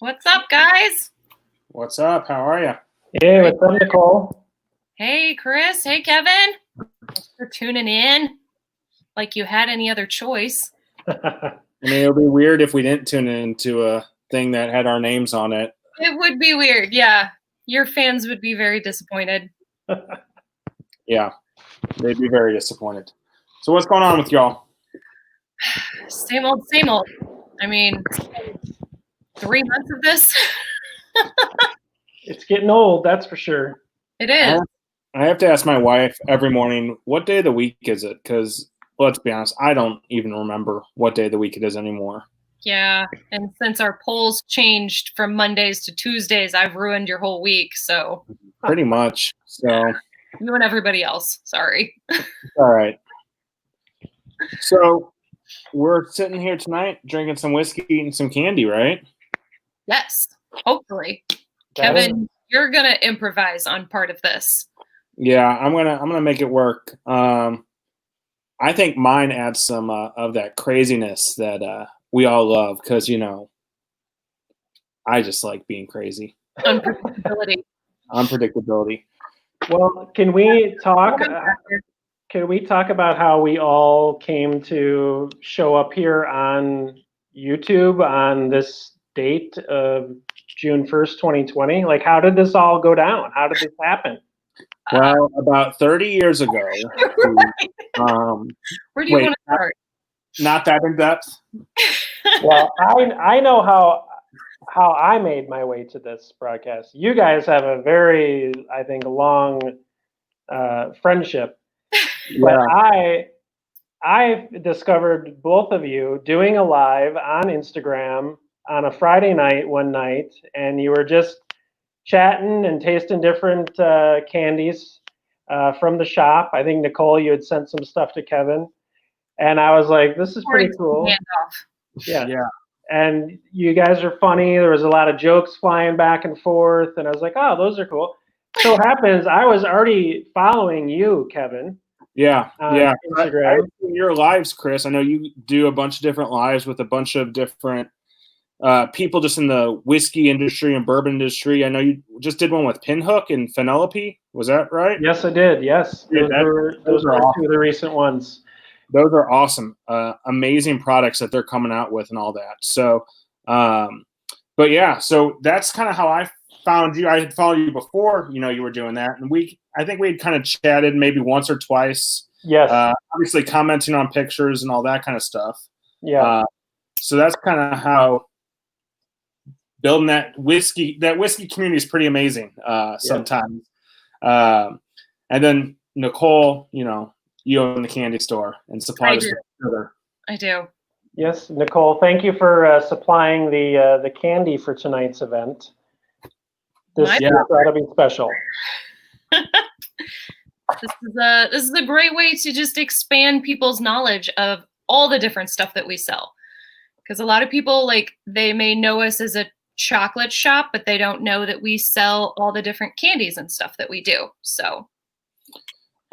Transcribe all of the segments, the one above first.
What's up, guys? What's up? How are you? Hey, what's up, Nichole? Hey, Chris. Hey, Kevin. Thanks for tuning in. Like you had any other choice. I mean, it would be weird if we didn't tune into a thing that had our names on it. It would be weird, yeah. Your fans would be very disappointed. Yeah, they'd be very disappointed. So what's going on with y'all? Same old, same old. I mean, 3 months of this. It's getting old, that's for sure. It is. I have to ask my wife every morning, what day of the week is it? Because let's be honest, I don't even remember what day of the week it is anymore. Yeah, and since our polls changed from Mondays to Tuesdays, I've ruined your whole week, so. Pretty much. So. You and everybody else, sorry. All right. So we're sitting here tonight drinking some whiskey, eating some candy, right? Yes, hopefully. Kevin, you're going to improvise on part of this. Yeah, I'm gonna make it work. I think mine adds some of that craziness that we all love because I just like being crazy. Unpredictability. Unpredictability. Well, can we talk? Can we talk about how we all came to show up here on YouTube on this date of June 1st, 2020? Like, how did this all go down? How did this happen? Well, about 30 years ago. Where do you want to start? Not that in depth. Well, I know how I made my way to this broadcast. You guys have a very, I think, long friendship. Yeah. But I discovered both of you doing a live on Instagram on a Friday night one night, and you were just chatting and tasting different candies from the shop. I think, Nichole, you had sent some stuff to Kevin. And I was like, this is pretty cool. Yeah. And you guys are funny. There was a lot of jokes flying back and forth. And I was like, oh, those are cool. So happens I was already following you, Kevin. Yeah. Yeah. Instagram. Your lives, Chris. I know you do a bunch of different lives with a bunch of different people just in the whiskey industry and bourbon industry. I know you just did one with Pinhook and Penelope. Was that right? Yes, I did. Yes. Dude, those were awesome. Two of the recent ones. Those are awesome. Amazing products that they're coming out with and all that. So, but yeah, so that's kind of how I found you. I had followed you before, you were doing that. And I think we had kind of chatted maybe once or twice. Yes. Obviously commenting on pictures and all that kind of stuff. Yeah. So that's kind of how building that whiskey community is pretty amazing sometimes. And then Nichole, you own the candy store and supply the store. I do. Yes, Nichole, thank you for supplying the candy for tonight's event. This ought to be special. This is a great way to just expand people's knowledge of all the different stuff that we sell. Because a lot of people, they may know us as a chocolate shop, but they don't know that we sell all the different candies and stuff that we do. So.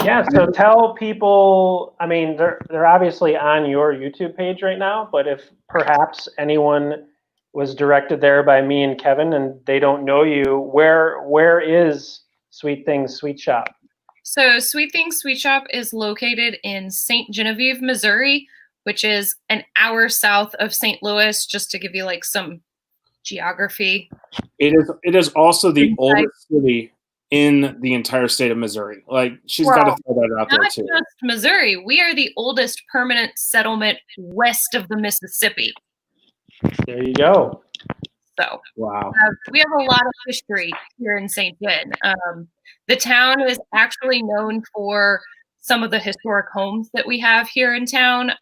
Yeah, so tell people, I mean, they're obviously on your YouTube page right now, but if perhaps anyone was directed there by me and Kevin and they don't know you, where is Sweet Things Sweet Shop? So Sweet Things Sweet Shop is located in St. Genevieve, Missouri, which is an hour south of St. Louis, just to give you some geography. It is also the oldest city in the entire state of Missouri. She's got to throw that out there too. Not just Missouri. We are the oldest permanent settlement west of the Mississippi. There you go. So wow. We have a lot of history here in St. Gen. The town is actually known for some of the historic homes that we have here in town.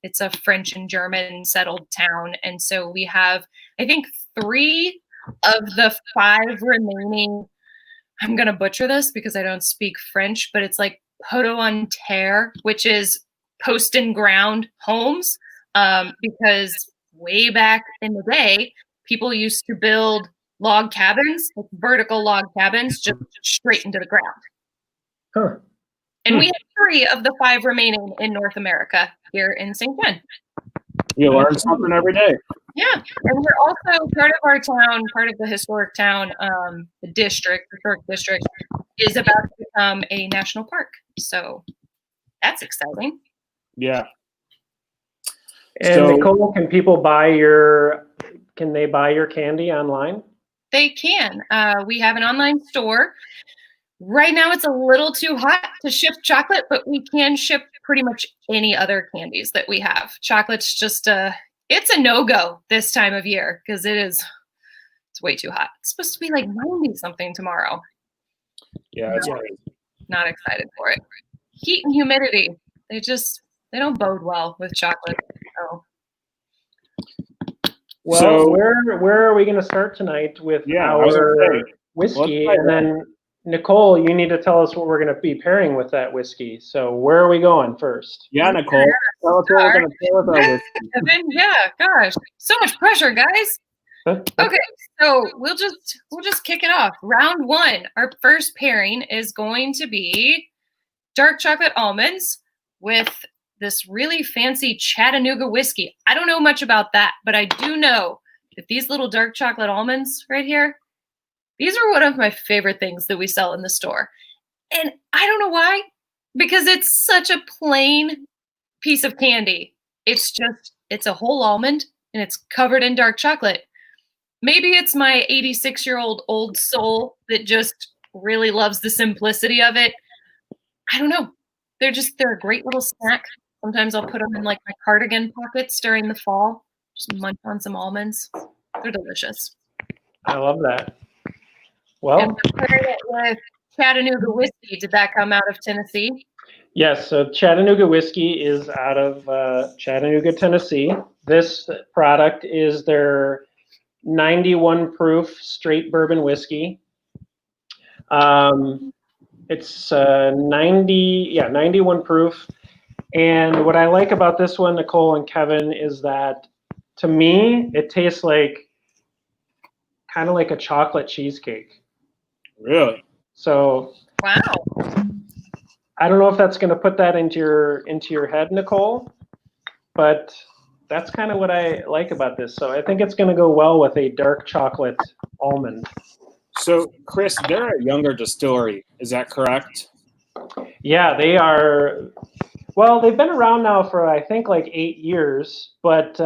It's a French and German settled town. And so we have, I think, 3 of the 5 remaining, I'm going to butcher this because I don't speak French, but it's poteau en terre, which is post and ground homes. Because way back in the day, people used to build log cabins, vertical log cabins, just straight into the ground. Huh. And we have 3 of the 5 remaining in North America here in St. John. You learn something every day. Yeah, and we're also part of our town, part of the historic town, the historic district, is about to become a national park. So that's exciting. Yeah. And So- Nichole, can people buy your candy online? They can. We have an online store. Right now it's a little too hot to ship chocolate, but we can ship pretty much any other candies that we have. Chocolate's just it's a no-go this time of year because it's way too hot. It's supposed to be like 90 something tomorrow. Yeah, it's crazy. Not excited for it. Heat and humidity, they don't bode well with chocolate. So. Well, So- where are we going to start tonight with Yeah, I was our gonna say, whiskey? let's try And then Nichole, you need to tell us what we're going to be pairing with that whiskey. So where are we going first? Yeah, Nichole. Tell us what we're going to pair with our whiskey. Evan, yeah, gosh, so much pressure, guys. Okay, so we'll just kick it off. Round one, our first pairing is going to be dark chocolate almonds with this really fancy Chattanooga whiskey. I don't know much about that, but I do know that these little dark chocolate almonds right here, these are one of my favorite things that we sell in the store. And I don't know why, because it's such a plain piece of candy. It's a whole almond and it's covered in dark chocolate. Maybe it's my 86-year-old old soul that just really loves the simplicity of it. I don't know. They're a great little snack. Sometimes I'll put them in like my cardigan pockets during the fall. Just munch on some almonds. They're delicious. I love that. And Well, we're pairing it with Chattanooga whiskey. Did that come out of Tennessee? yes, so Chattanooga whiskey is out of Chattanooga, Tennessee. This product is their 91 proof straight bourbon whiskey. It's 91 proof. And what I like about this one, Nichole and Kevin, is that to me, it tastes kind of like a chocolate cheesecake. Really? So Wow. I don't know if that's going to put that into your head, Nichole, but that's kind of what I like about this. So I think it's going to go well with a dark chocolate almond. So, Chris, they're a younger distillery. Is that correct? Yeah, they are. Well, they've been around now for I think like 8 years, but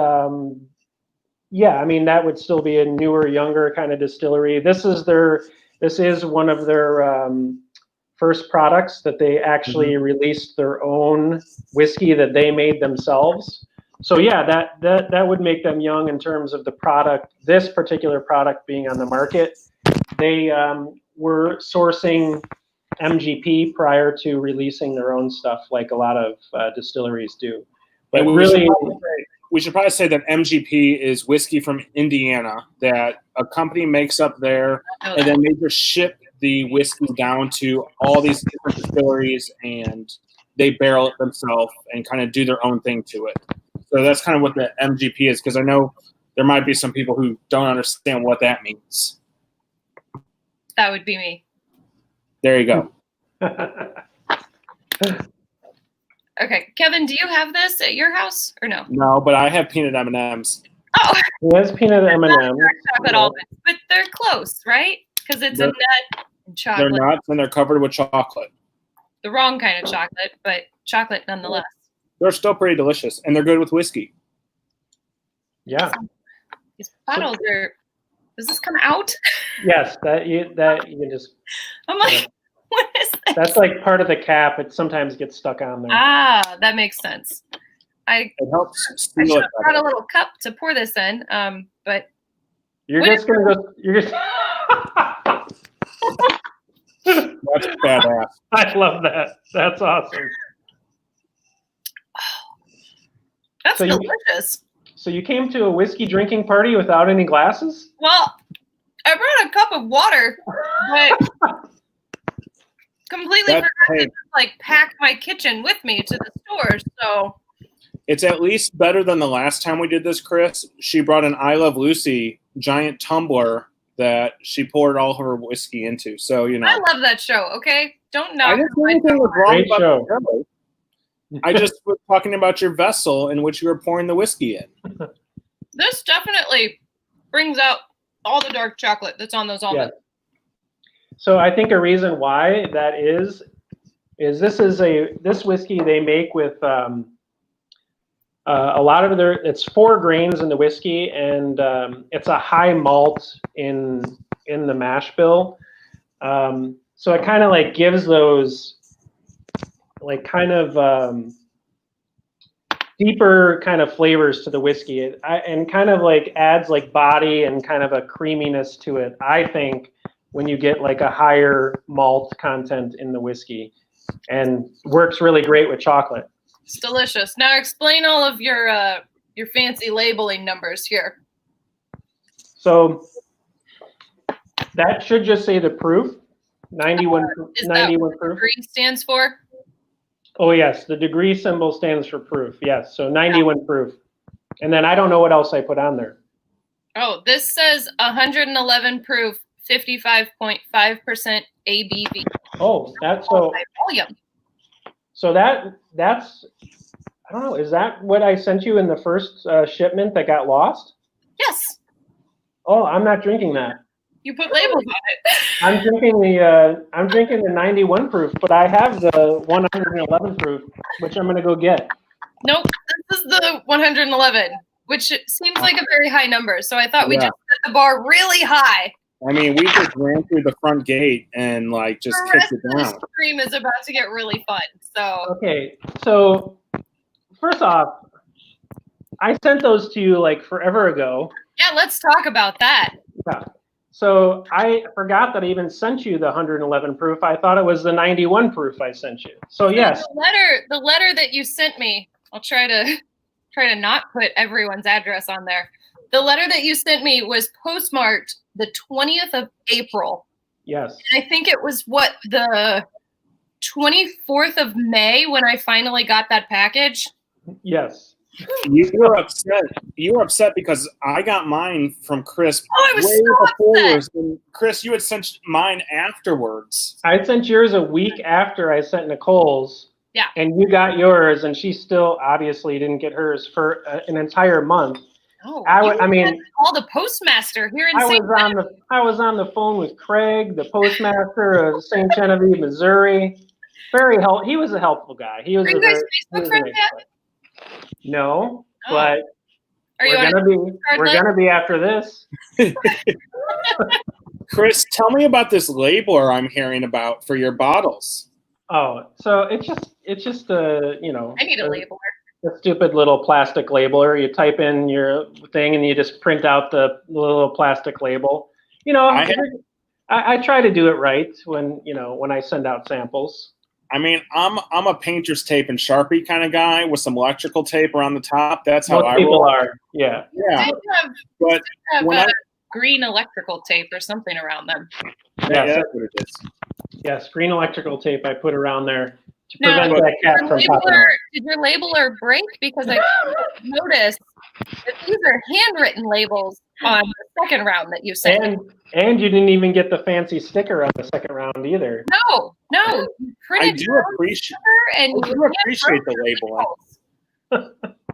yeah, I mean that would still be a newer, younger kind of distillery. This is one of their first products that they actually released their own whiskey that they made themselves. So yeah, that would make them young in terms of the product. This particular product being on the market, they were sourcing MGP prior to releasing their own stuff, like a lot of distilleries do. But really, we should probably say that MGP is whiskey from Indiana that a company makes up there, and then they just ship the whiskey down to all these different distilleries, and they barrel it themselves and kind of do their own thing to it. So that's kind of what the MGP is, because I know there might be some people who don't understand what that means. That would be me. There you go. Okay, Kevin, do you have this at your house or no? No, but I have peanut M&Ms. Oh, it has peanut M&Ms. chocolate almonds, but they're close, right? Because it's a nut and chocolate. They're nuts and they're covered with chocolate. The wrong kind of chocolate, but chocolate nonetheless. They're still pretty delicious, and they're good with whiskey. Yeah. These bottles are. Does this come out? Yes, that you can just. I'm like, what is this? That's like part of the cap. It sometimes gets stuck on there. Ah, that makes sense. It helps I seal should it have brought a better. little cup to pour this in, but You're just gonna go. You're just. That's badass. I love that. That's awesome. that's So you- delicious. So you came to a whiskey drinking party without any glasses? Well, I brought a cup of water, but completely That- forgot hey. to like pack my kitchen with me to the store. So It's at least better than the last time we did this, Chris. She brought an I Love Lucy giant tumbler that she poured all of her whiskey into. So, you know. I love that show. Okay, don't I knock. didn't say anything was wrong Great about show. the show. I just was talking about your vessel in which you were pouring the whiskey in. This definitely brings out all the dark chocolate that's on those almonds. Yeah. So I think a reason why that is this whiskey they make with a lot of it's 4 grains in the whiskey, and it's a high malt in the mash bill. So it kind of like gives those like kind of deeper kind of flavors to the whiskey, and kind of like adds like body and kind of a creaminess to it, I think, when you get like a higher malt content in the whiskey, and works really great with chocolate. It's delicious. Now explain all of your fancy labeling numbers here. So that should just say the proof, 91 Is 91 that what proof. degree stands for? Oh yes, the degree symbol stands for proof. Yes, so 91 proof. And then I don't know what else I put on there. Oh, this says 111 proof, 55.5% ABV. Oh, that's so. Volume. So that's I don't know. Is that what I sent you in the first shipment that got lost? Yes. Oh, I'm not drinking that. You put labels on it. I'm drinking the 91 proof, but I have the 111 proof, which I'm gonna go get. Nope, this is the 111, which seems like a very high number. So I thought we just set the bar really high. I mean, we just ran through the front gate and like just kicked it down. The stream is about to get really fun. So okay, so first off, I sent those to you like forever ago. Yeah, let's talk about that. Yeah. So I forgot that I even sent you the 111 proof. I thought it was the 91 proof I sent you. So yes. The letter that you sent me, I'll try to not put everyone's address on there. The letter that you sent me was postmarked the 20th of April. Yes. And I think it was the 24th of May when I finally got that package. Yes. You were upset. You were upset because I got mine from Chris I was so before upset. yours. And Chris, you had sent mine afterwards. I sent yours a week after I sent Nichole's. Yeah. And you got yours, and she still obviously didn't get hers for an entire month. Oh, I mean, call the postmaster here in I St. was on the phone with Craig, the postmaster of St. Genevieve, Missouri. He was a helpful guy. He was. Are you guys Facebook friends yet? No, but Are you we're gonna be after this. Chris, tell me about this labeler I'm hearing about for your bottles. Oh, so it's just I need a labeler. A stupid little plastic labeler. You type in your thing and you just print out the little plastic label. I try to do it right when I send out samples. I mean, I'm a painter's tape and Sharpie kind of guy with some electrical tape around the top. That's how Most I people roll. are. Yeah. Yeah. But when I green electrical tape or something around them. Yeah, that's what it is. Yes, green electrical tape I put around there to Now, prevent that cat from popping out. Did your labeler break? Because I noticed that these are handwritten labels on the second round that you sent. And you didn't even get the fancy sticker on the second round either. No. I do appreciate the labeling.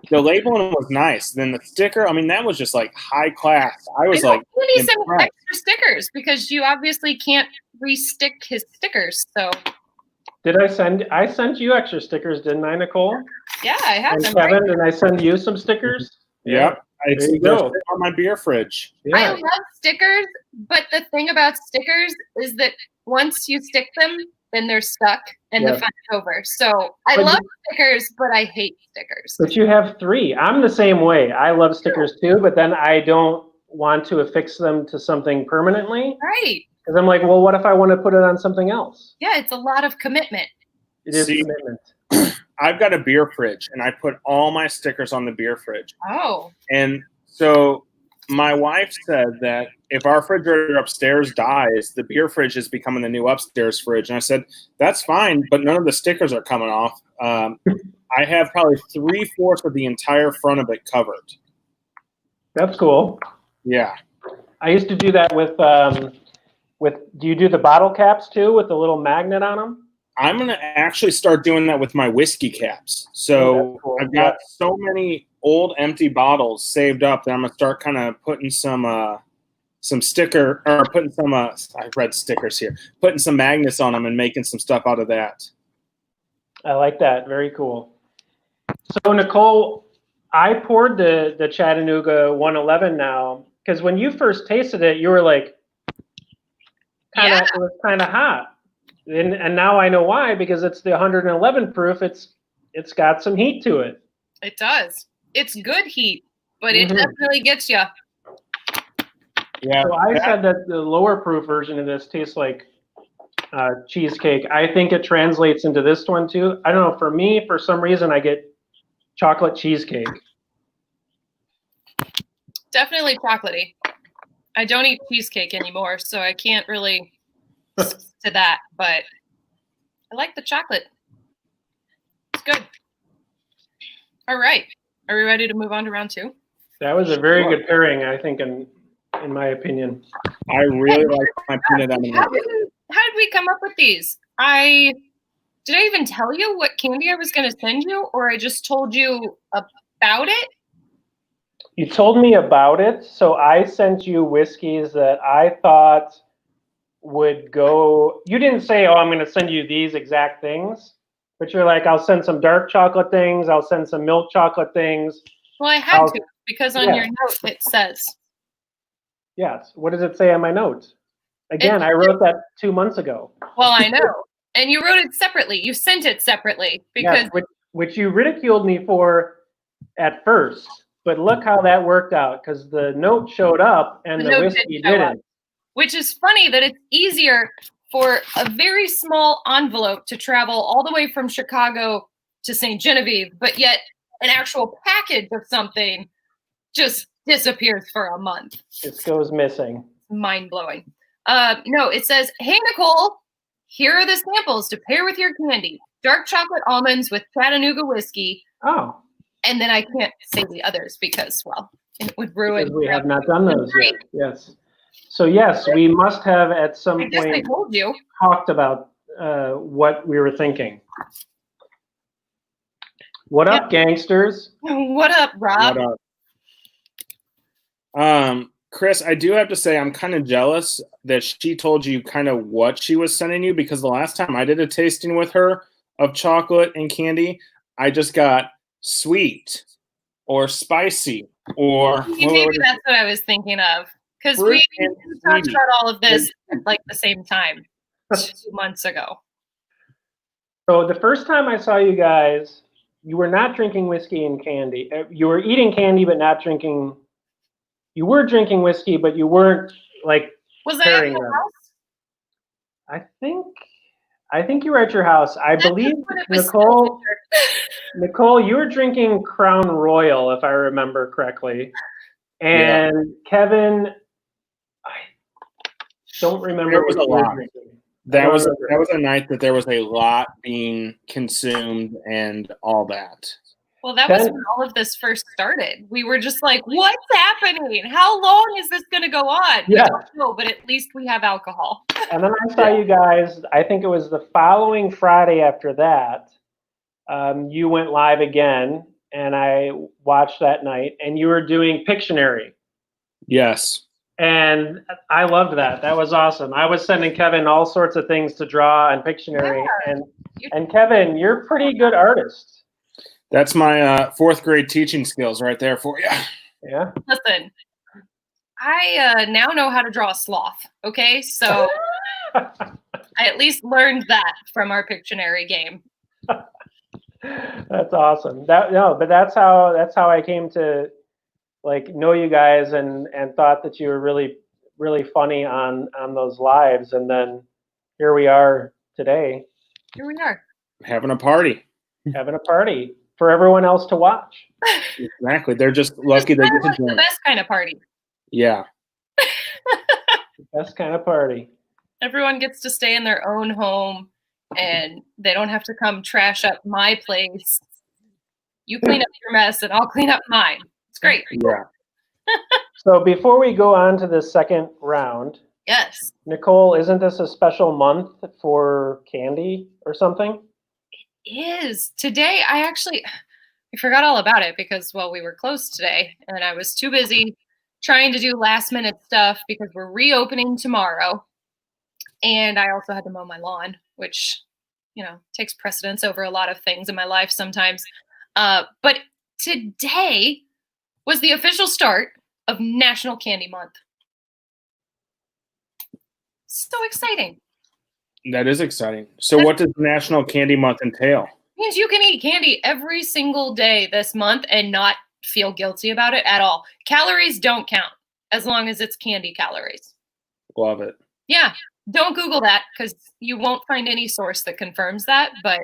The labeling was nice. Then the sticker, I mean, that was just like high class. I was like, you need some extra stickers because you obviously can't re-stick his stickers. So I sent you extra stickers, didn't I, Nichole? Yeah, I have and them. Kevin, did I send you some stickers? Yep. There you go. On my beer fridge. Yeah. I love stickers, but the thing about stickers is that once you stick them, then they're stuck and the fun's over. So I love stickers, but I hate stickers. But you have 3. I'm the same way. I love stickers too, but then I don't want to affix them to something permanently. Right. Because I'm like, well, what if I want to put it on something else? Yeah, it's a lot of commitment. It is commitment. I've got a beer fridge, and I put all my stickers on the beer fridge. Oh. And so my wife said that if our refrigerator upstairs dies, the beer fridge is becoming the new upstairs fridge. And I said, that's fine, but none of the stickers are coming off. I have probably 3/4 of the entire front of it covered. That's cool. Yeah. I used to do that with do you do the bottle caps too with the little magnet on them? I'm going to actually start doing that with my whiskey caps. So cool. I've got so many old empty bottles saved up that I'm going to start kind of putting some sticker, or putting some, I read stickers here, putting some magnets on them and making some stuff out of that. I like that. Very cool. So Nichole, I poured the Chattanooga 111 now, because when you first tasted it, you were like, it was kind of hot. And now I know why, because it's the 111 proof. It's got some heat to it. It does. It's good heat, but it definitely gets you. Yeah. So I said that the lower proof version of this tastes like cheesecake. I think it translates into this one too. I don't know. For me, for some reason, I get chocolate cheesecake. Definitely chocolatey. I don't eat cheesecake anymore, so I can't really to that, but I like the chocolate. It's good. All right. Are we ready to move on to round 2? That was a very good pairing, I think, in my opinion. I really like my peanut M&Ms. How did we come up with these? Did I even tell you what candy I was going to send you, or I just told you about it? You told me about it, so I sent you whiskeys that I thought would go. You didn't say, "Oh, I'm going to send you these exact things," but you're like, "I'll send some dark chocolate things. I'll send some milk chocolate things." Well, I had to, because on your note it says. Yes. What does it say on my note? Again, I wrote that 2 months ago. Well, I know, and you wrote it separately. You sent it separately because which you ridiculed me for at first. But look how that worked out, because the note showed up and the whiskey didn't. Which is funny that it's easier for a very small envelope to travel all the way from Chicago to St. Genevieve, but yet an actual package of something just disappears for a month. Just goes missing. Mind-blowing. No, it says, "Hey, Nichole, here are the samples to pair with your candy. Dark chocolate almonds with Chattanooga whiskey." Oh. And then I can't say the others because, well, it would ruin. Because we have not done those yet. Yes. So yes, we must have at some point I told you. Talked about what we were thinking. What up, gangsters? What up, Rob? What up? Chris, I do have to say I'm kind of jealous that she told you kind of what she was sending you, because the last time I did a tasting with her of chocolate and candy, I just got sweet or spicy or maybe that's what I was thinking of, because we talked about all of this at like the same time 2 months ago. So the first time I saw you guys, you were not drinking whiskey and candy. You were eating candy but not drinking. You were drinking whiskey, but you weren't like. Was I at your house? I think you were at your house. I believe Nichole. Nichole, you were drinking Crown Royal, if I remember correctly, and Kevin, I don't remember. There was a lot. That was a night that there was a lot being consumed and all that. Well, that was when all of this first started. We were just like, "What's happening? How long is this going to go on?" Yeah. I don't know, but at least we have alcohol. And then I saw you guys. I think it was the following Friday after that. You went live again, and I watched that night, and you were doing Pictionary. Yes. And I loved that. That was awesome. I was sending Kevin all sorts of things to draw on Pictionary, and Kevin, you're a pretty good artist. That's my 4th grade teaching skills right there for you. Yeah. Listen, I now know how to draw a sloth. Okay, so I at least learned that from our Pictionary game. That's awesome. But that's how I came to like know you guys and thought that you were really, really funny on those lives, and then here we are today. Here we are having a party. Having a party for everyone else to watch. Exactly. They're just lucky they get to join. The best kind of party. Yeah. The best kind of party. Everyone gets to stay in their own home, and they don't have to come trash up my place. You clean up your mess, and I'll clean up mine. It's great. Yeah. So before we go on to the second round, Yes. Nichole, isn't this a special month for candy or something? Is today I forgot all about it because well we were closed today and I was too busy trying to do last minute stuff because we're reopening tomorrow and I also had to mow my lawn which takes precedence over a lot of things in my life sometimes but today was the official start of National Candy Month. So exciting. That is exciting. So what does National Candy Month entail? Means you can eat candy every single day this month and not feel guilty about it at all. Calories don't count as long as it's candy calories. Love it. Yeah. Don't Google that because you won't find any source that confirms that, but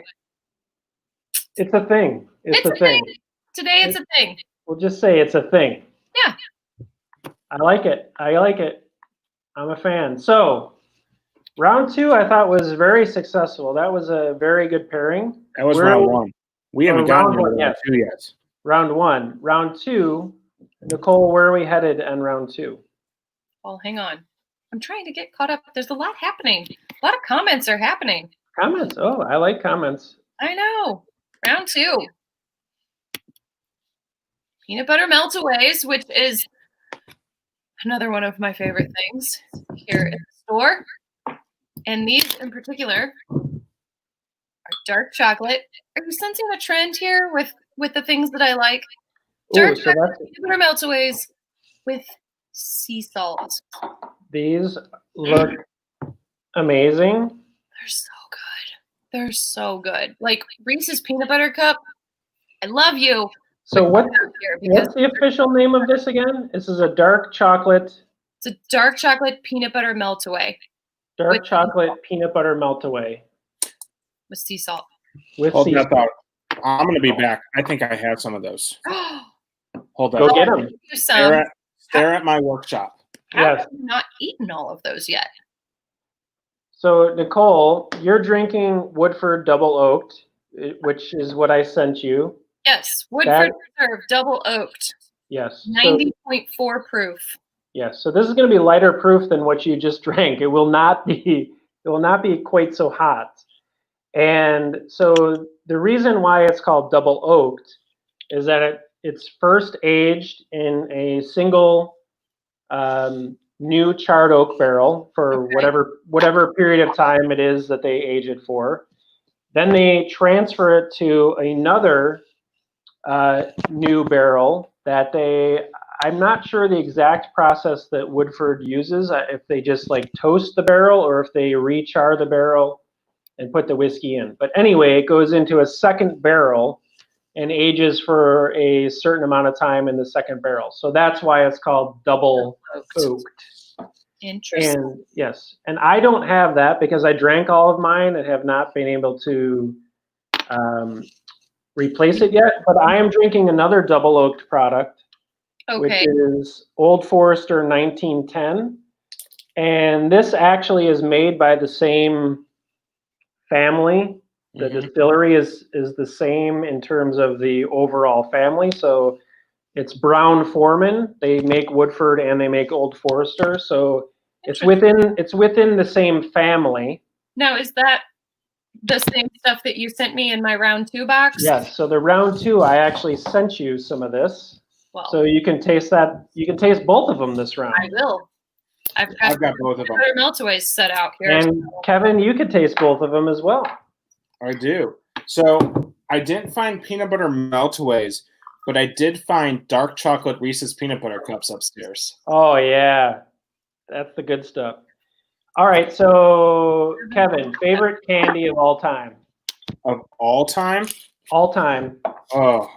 it's a thing. It's a thing. Today it's a thing. We'll just say it's a thing. Yeah. I like it. I'm a fan. So round 2 I thought was very successful. That was a very good pairing. That was round 1. We haven't gotten to round 2 yet. Round 1. Round 2, Nichole, where are we headed on round 2? Well, hang on. I'm trying to get caught up. There's a lot happening. A lot of comments are happening. Comments? Oh, I like comments. I know. Round 2. Peanut butter meltaways, which is another one of my favorite things here at the store. And these in particular are dark chocolate. Are you sensing a trend here with the things that I like? Dark chocolate peanut butter meltaways with sea salt. These look amazing. They're so good. They're so good. Like Reese's peanut butter cup. I love you. So what's the official name of this again? This is a dark chocolate. It's a dark chocolate peanut butter meltaway. Dark chocolate peanut butter meltaway. With sea salt. Hold that thought. I'm going to be back. I think I have some of those. Hold that. Go get them. Stare at my workshop. How have you not eaten all of those yet? So Nichole, you're drinking Woodford double oaked, which is what I sent you. Yes, Woodford Reserve double oaked. Yes. 90.4 proof. Yes. So this is going to be lighter proof than what you just drank. It will not be quite so hot. And so the reason why it's called double oaked is that it's first aged in a single new charred oak barrel for whatever period of time it is that they age it for. Then they transfer it to another new barrel that I'm not sure the exact process that Woodford uses, if they just like toast the barrel or if they re-char the barrel and put the whiskey in. But anyway, it goes into a second barrel and ages for a certain amount of time in the second barrel. So that's why it's called double oaked. Interesting. And yes, and I don't have that because I drank all of mine and have not been able to replace it yet. But I am drinking another double oaked product, which is Old Forester 1910. And this actually is made by the same family. The distillery is the same in terms of the overall family. So it's Brown Forman. They make Woodford and they make Old Forester. So it's within the same family. Now, is that the same stuff that you sent me in my round 2 box? Yes. So the round 2, I actually sent you some of this. Well, so you can taste that. You can taste both of them this round. I will. I've got both of them. meltaways set out here. And Kevin, you could taste both of them as well. I do. So I didn't find peanut butter meltaways, but I did find dark chocolate Reese's peanut butter cups upstairs. Oh yeah, that's the good stuff. All right, so Kevin, favorite candy of all time? Of all time? All time. Oh,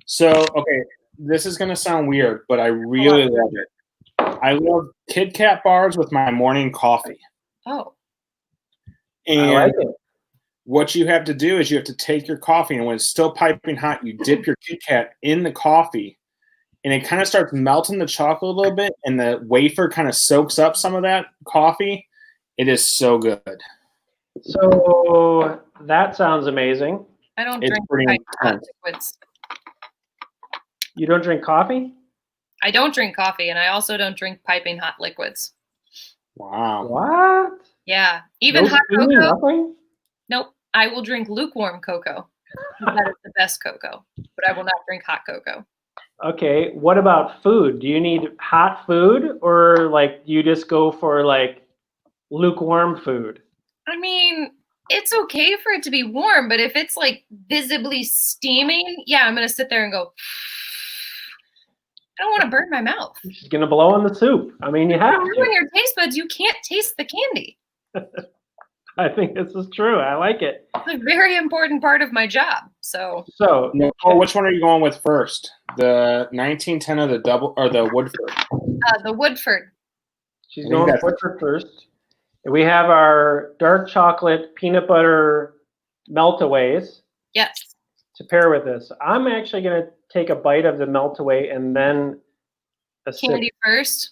so okay, this is gonna sound weird, but I really love it. I love Kit Kat bars with my morning coffee. Oh. And I like it. What you have to do is you have to take your coffee, and when it's still piping hot, you dip your Kit Kat in the coffee, and it kind of starts melting the chocolate a little bit, and the wafer kind of soaks up some of that coffee. It is so good. So that sounds amazing. I don't drink hot liquids. You don't drink coffee? I don't drink coffee, and I also don't drink piping hot liquids. Wow. What? Yeah. Even No hot creamy, cocoa? nothing? Nope. I will drink lukewarm cocoa. That is the best cocoa, but I will not drink hot cocoa. Okay, what about food? Do you need hot food, or like you just go for like lukewarm food? I mean, it's okay for it to be warm, but if it's like visibly steaming, yeah, I'm gonna sit there and go. I don't want to burn my mouth. She's gonna blow on the soup. I mean, you have Ruin to. your taste buds. You can't taste the candy. I think this is true. I like it. It's a very important part of my job. So Nichole, which one are you going with first? The 1910 or the double or the Woodford? the Woodford. She's going Woodford first. We have our dark chocolate peanut butter meltaways Yes. to pair with this. I'm actually going to take a bite of the meltaway and then a Candy sip. first.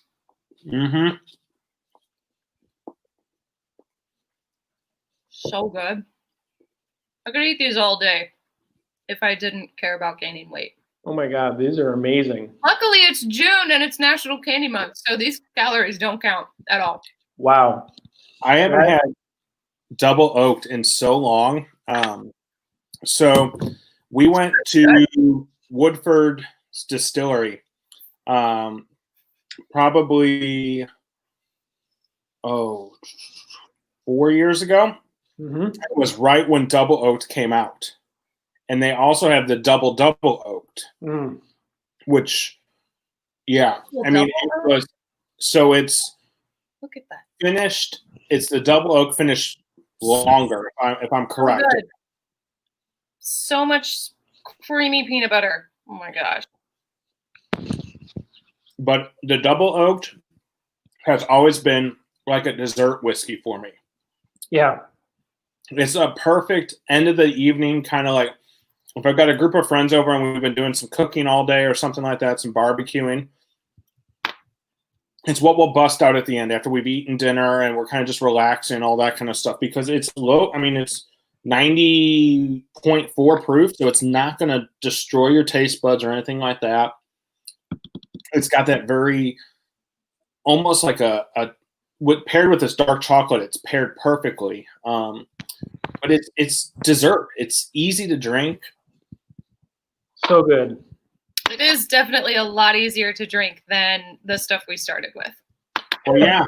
Mm-hmm. So good. I could eat these all day if I didn't care about gaining weight. Oh my God, these are amazing. Luckily, it's June and it's National Candy Month, so these calories don't count at all. Wow. I haven't had double oaked in so long. So we went to Woodford Distillery probably 4 years ago. Mm-hmm. It was right when double oaked came out. And they also have the double oaked, which, yeah, I mean, it was, so it's look at that finished. It's the double oak finished longer, if I'm correct. So, so much creamy peanut butter. Oh my gosh. But the double oaked has always been like a dessert whiskey for me. Yeah. It's a perfect end of the evening, kind of like if I've got a group of friends over and we've been doing some cooking all day or something like that, some barbecuing. It's what we'll bust out at the end after we've eaten dinner and we're kind of just relaxing, all that kind of stuff, because it's low. I mean, it's 90.4 proof, so it's not going to destroy your taste buds or anything like that. It's got that very, almost like paired with this dark chocolate, it's paired perfectly. But it's dessert. It's easy to drink. So good. It is definitely a lot easier to drink than the stuff we started with. Oh yeah,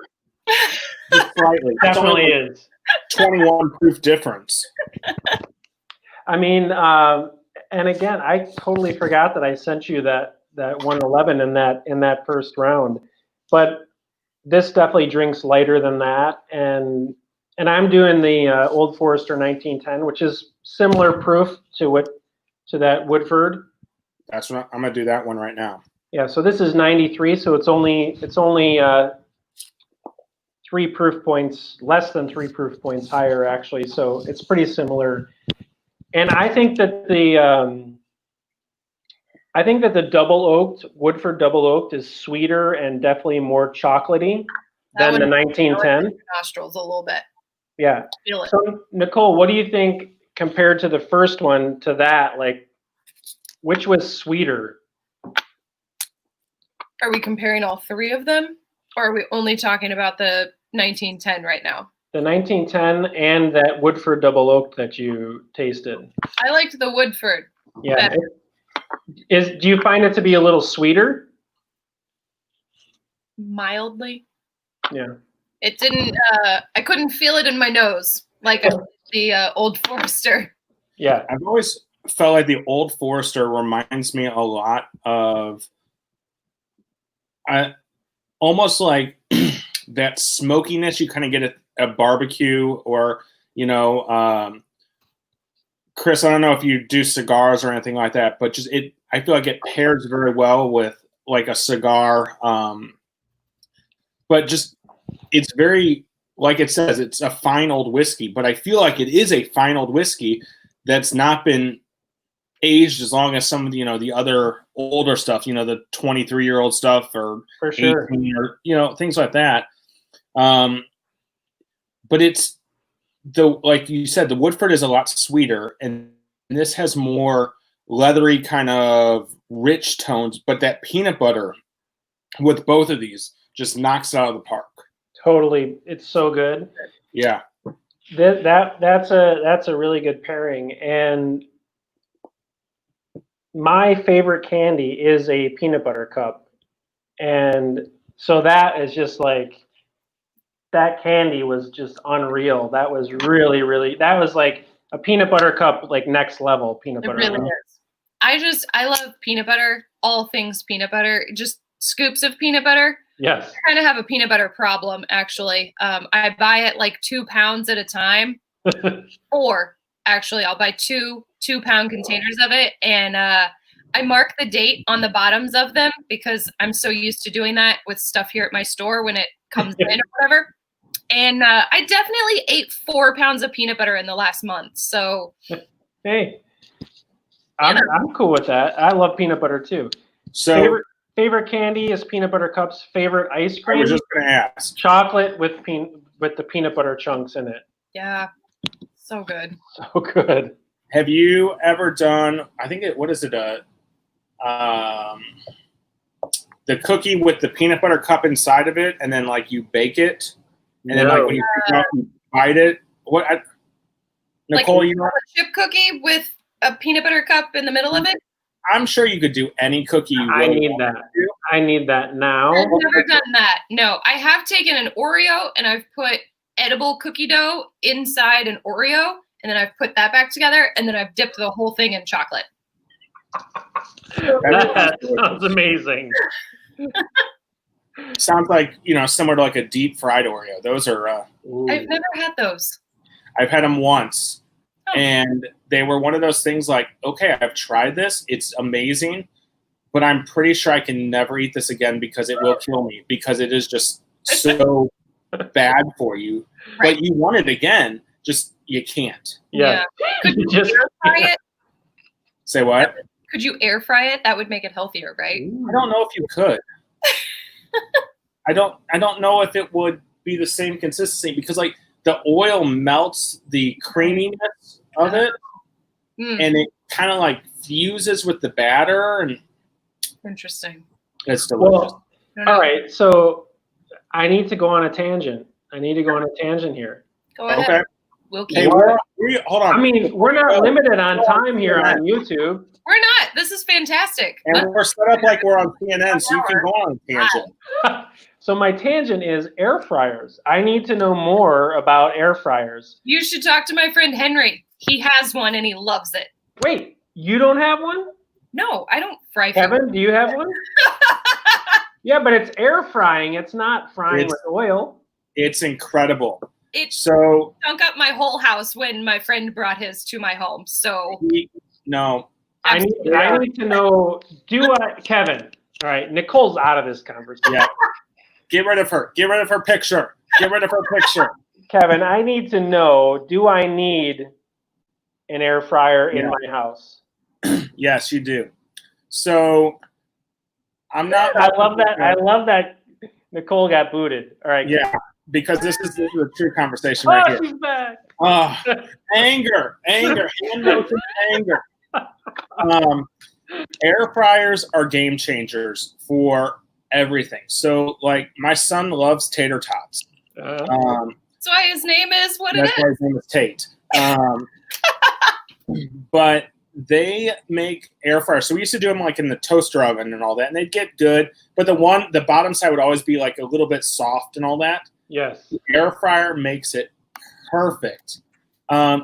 just slightly. Definitely is. 21 proof difference. I mean, and again, I totally forgot that I sent you that 111 in that first round, but this definitely drinks lighter than that, and I'm doing the Old Forester 1910, which is similar proof to that Woodford. That's what I'm gonna do that one right now. Yeah, so this is 93, so it's only 3 proof points, less than 3 proof points higher actually. So it's pretty similar. And I think that the double oaked Woodford double oaked is sweeter and definitely more chocolatey than the 1910. Nostrils a little bit. Yeah. Feel it. So Nichole, what do you think compared to the first one to that? Like, which was sweeter? Are we comparing all three of them, or are we only talking about the 1910 right now? The 1910 and that Woodford double oak that you tasted. I liked the Woodford. Yeah. Do you find it to be a little sweeter? Mildly. Yeah. It didn't. I couldn't feel it in my nose like the Old Forester. Yeah. I've always felt like the Old Forester reminds me a lot of, almost like that smokiness you kind of get at a barbecue, or Chris, I don't know if you do cigars or anything like that, but just I feel like it pairs very well with like a cigar. But just it's very, like it says, it's a fine old whiskey, but I feel like it is a fine old whiskey that's not been aged as long as some of the other older stuff, the 23-year-old stuff, or for sure, 18, or things like that. But it's like you said, the Woodford is a lot sweeter, and this has more leathery kind of rich tones, but that peanut butter with both of these just knocks it out of the park. Totally, it's so good. Yeah. That's a really good pairing. And my favorite candy is a peanut butter cup. And so that is just like, that candy was just unreal. That was really, really, that was like a peanut butter cup, like next level peanut It butter. really is. I love peanut butter, all things peanut butter, just scoops of peanut butter. Yes. I kind of have a peanut butter problem, actually. I buy it like 2 pounds at a time. Or actually, I'll buy two 2-pound containers of it, and I mark the date on the bottoms of them because I'm so used to doing that with stuff here at my store when it comes in or whatever. And I definitely ate 4 pounds of peanut butter in the last month. So hey, I'm cool with that. I love peanut butter too. So favorite candy is peanut butter cups. Favorite ice cream? I was just going to ask. Chocolate with the peanut butter chunks in it. yeah, so good. So good. Have you ever done? I think what is it? The cookie with the peanut butter cup inside of it, and then like you bake it, and then like when you pick it up, you bite it. Nichole, like you know, a chip cookie with a peanut butter cup in the middle of it. I'm sure you could do any cookie you I really need want that. to do. I need that now. I've never done that. No, I have taken an Oreo and I've put edible cookie dough inside an Oreo, and then I've put that back together, and then I've dipped the whole thing in chocolate. That sounds amazing. Sounds like, similar to like a deep fried Oreo. Those are. I've never had those. I've had them once, Oh. and they were one of those things like, okay, I've tried this. It's amazing, but I'm pretty sure I can never eat this again because it will kill me because it is just so bad for you. Right. But you want it again, just you can't. Yeah. Could you Just- air fry it? Say what? Could you air fry it? That would make it healthier, right? I don't know if you could. I don't know if it would be the same consistency because like the oil melts the creaminess of it, and it kind of like fuses with the batter, and Interesting. it's delicious. Well, all right. So I need to go on a tangent. Here. Go ahead. Okay. We'll keep. Hey, hold on. I mean, we're not limited on time here on YouTube. We're not. This is fantastic. And we're set up like we're on CNN, so you can go on a tangent. So my tangent is air fryers. I need to know more about air fryers. You should talk to my friend Henry. He has one and he loves it. Wait, you don't have one? No, I don't fry food. Kevin, do you have one? Yeah, but it's air frying. It's not frying with oil. It's incredible. It So stunk up my whole house when my friend brought his to my home. So no. I need to know, Kevin, all right, Nichole's out of this conversation. Yeah. Get rid of her. Get rid of her picture. Get rid of her picture. Kevin, I need to know, do I need an air fryer in my house? Yes, you do. So I'm not. I love that Nichole got booted. All right. Yeah, because this is a true conversation right here. She's back. Oh, anger, hand motion, anger. Air fryers are game changers for everything. So, like, my son loves tater tots. that's why his name is what it That's why his name is Tate. But they make air fryers. So we used to do them like in the toaster oven and all that, and they'd get good. But the bottom side would always be like a little bit soft and all that. Yes. The air fryer makes it perfect.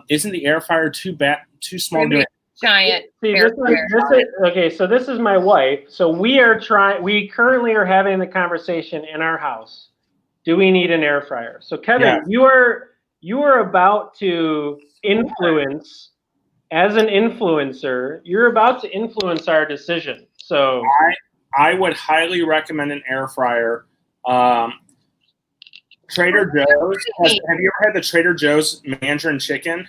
Isn't the air fryer too small? To giant. See, air this fryer. is okay. So this is my wife. So we currently are having the conversation in our house. Do we need an air fryer? So Kevin, Yes. you are about to influence. As an influencer, you're about to influence our decision. So I would highly recommend an air fryer. Trader Joe's. Have you ever had the Trader Joe's Mandarin chicken?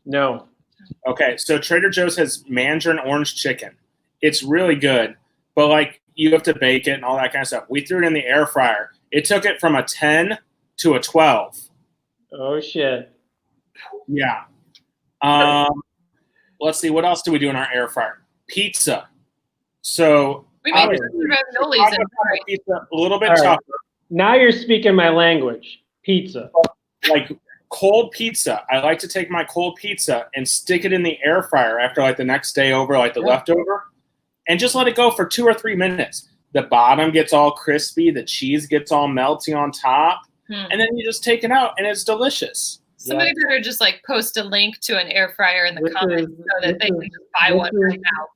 no. Okay, so Trader Joe's has Mandarin orange chicken. It's really good, but like you have to bake it and all that kind of stuff. We threw it in the air fryer. It took it from a 10 to a 12. Oh shit. Yeah. Let's see. What else do we do in our air fryer? Pizza. So We made raviolis in pizza a little bit All right. tougher. Now you're speaking my language. Pizza. Like cold pizza. I like to take my cold pizza and stick it in the air fryer after like the next day over, like the leftover, and just let it go for 2 or 3 minutes. The bottom gets all crispy, the cheese gets all melty on top, and then you just take it out, and it's delicious. Somebody better just like post a link to an air fryer in the comments so that they can just buy one right now.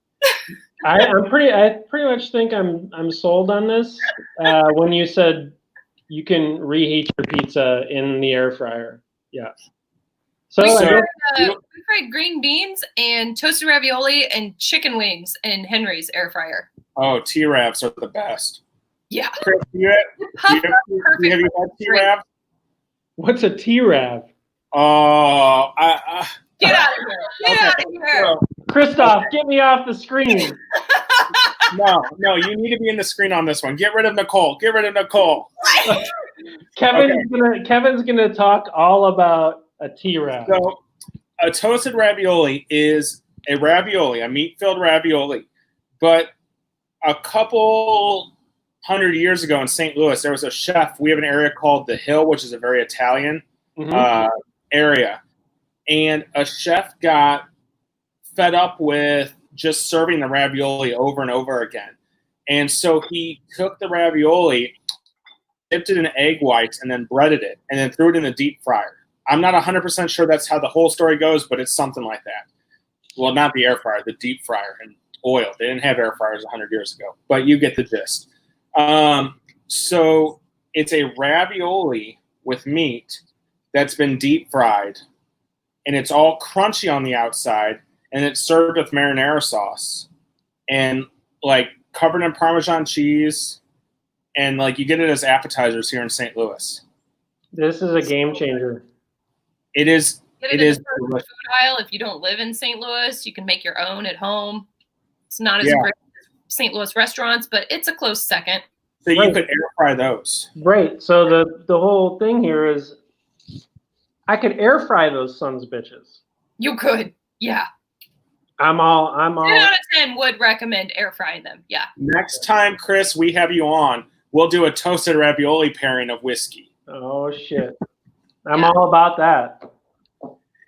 I pretty much think I'm sold on this. When you said you can reheat your pizza in the air fryer, yeah. So we fried green beans and toasted ravioli and chicken wings in Henry's air fryer. Oh, T-Ravs are the best. Yeah. Chris, have you had T-Ravs? What's a T-Rav? Oh, get out of here! Get out of here! Christoph, get me off the screen. No, you need to be in the screen on this one. Get rid of Nichole. Get rid of Nichole. Kevin's gonna talk all about a T-Rav. So, a toasted ravioli is a ravioli, a meat-filled ravioli. But a couple 100 years ago in St. Louis, there was a chef. We have an area called The Hill, which is a very Italian area. And a chef got fed up with just serving the ravioli over and over again. And so he took the ravioli, dipped it in egg whites, and then breaded it, and then threw it in the deep fryer. I'm not 100% sure that's how the whole story goes, but it's something like that. Well, not the air fryer, the deep fryer and oil. They didn't have air fryers 100 years ago, but you get the gist. So it's a ravioli with meat that's been deep fried, and it's all crunchy on the outside, and it's served with marinara sauce and like covered in Parmesan cheese, and like you get it as appetizers here in St. Louis. This is a game changer. It is. Get it in the food aisle. If you don't live in St. Louis, you can make your own at home. It's not as great as St. Louis restaurants, but it's a close second. So you could air fry those. Right. So the whole thing here is I could air fry those sons of bitches. You could. Yeah. I'm all 10 out of 10 would recommend air frying them. Yeah. Next time, Chris, we have you on, we'll do a toasted ravioli pairing of whiskey. Oh shit. I'm all about that.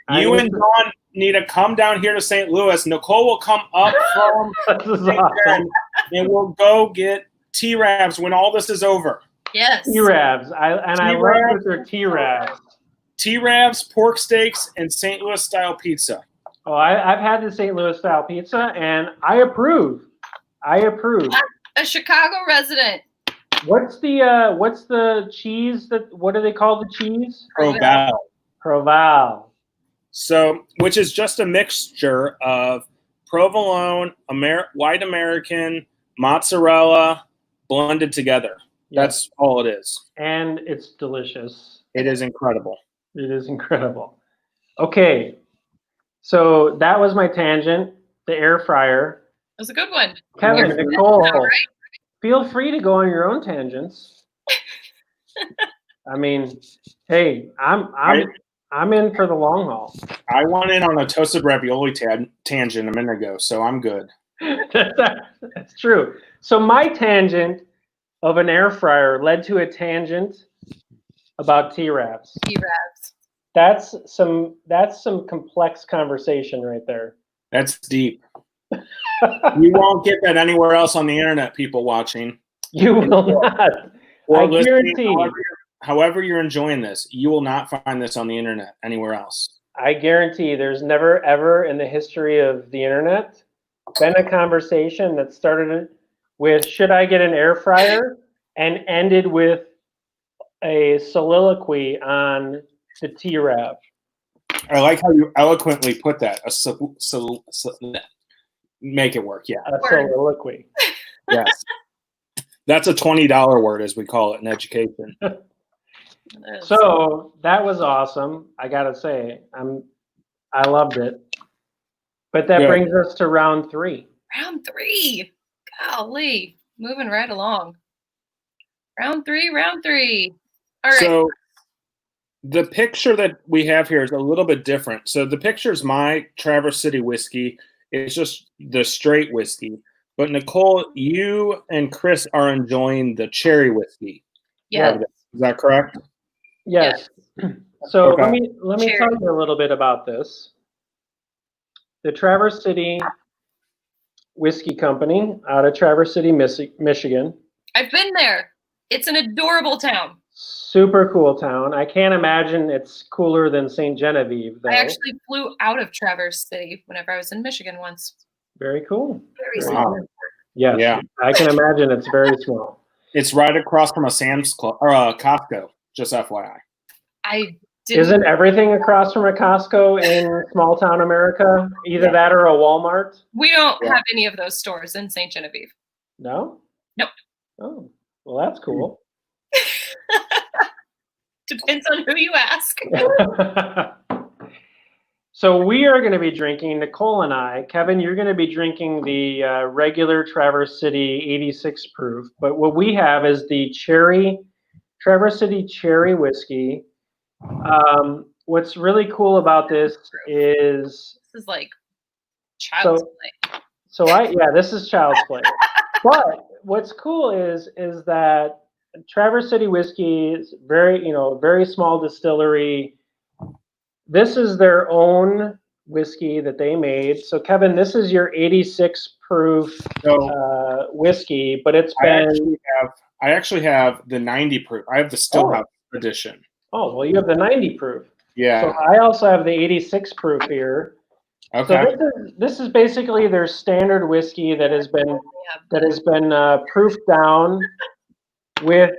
You and Dawn need to come down here to St. Louis. Nichole will come up from awesome. And we'll go get T-Ravs when all this is over. Yes. T-Ravs. I love with their T-Ravs. T-Ravs, pork steaks, and St. Louis style pizza. Oh, I've had the St. Louis style pizza, and I approve. I'm a Chicago resident. What's the cheese what do they call the cheese? Proval. So, which is just a mixture of provolone, white American, mozzarella, blended together. Yeah. That's all it is. And it's delicious. It is incredible. It is incredible. Okay. So that was my tangent, the air fryer. That was a good one. Kevin, Nichole, feel free to go on your own tangents. I mean, hey, I'm in for the long haul. I went in on a toasted ravioli tangent a minute ago, so I'm good. That's true. So my tangent of an air fryer led to a tangent about T-Ravs. T-Ravs. That's some complex conversation right there. That's deep. You won't get that anywhere else on the internet, people watching. You will not. Or I guarantee. However you're enjoying this, you will not find this on the internet anywhere else. I guarantee there's never, ever in the history of the internet been a conversation that started with, should I get an air fryer? And ended with a soliloquy on the T-Rav. I like how you eloquently put that. Make it work, yeah. A soliloquy. Yes. That's a $20 word, as we call it in education. So that was awesome. I gotta say, I loved it. But that brings us to round 3. Round 3. Golly, moving right along. Round 3. All right. So the picture that we have here is a little bit different. So the picture is my Traverse City whiskey. It's just the straight whiskey. But Nichole, you and Chris are enjoying the cherry whiskey. Yeah. Is that correct? Yes. So Okay. let me tell you a little bit about this. The Traverse City Whiskey Company out of Traverse City, Michigan. I've been there. It's an adorable town. Super cool town. I can't imagine it's cooler than St. Genevieve, though. I actually flew out of Traverse City whenever I was in Michigan once. Very cool. Very Very small. cool. Yes, Yeah. I can imagine it's very small. It's right across from a Sam's Club or a Costco. Just FYI. Isn't everything across from a Costco in small town America? Either that or a Walmart? We don't have any of those stores in St. Genevieve. No? Nope. Oh, well, that's cool. Depends on who you ask. So we are going to be drinking, Nichole and I. Kevin, you're going to be drinking the regular Traverse City 86 proof. But what we have is the Traverse City cherry whiskey. What's really cool about this is like child's play. This is child's play. But what's cool is that Traverse City whiskey is very small distillery. This is their own whiskey that they made. So Kevin, this is your 86 proof whiskey, but it's been. I actually have the 90 proof. I have the Stillhouse edition. Oh, well, you have the 90 proof. Yeah. So I also have the 86 proof here. Okay. So this is basically their standard whiskey that has been proofed down with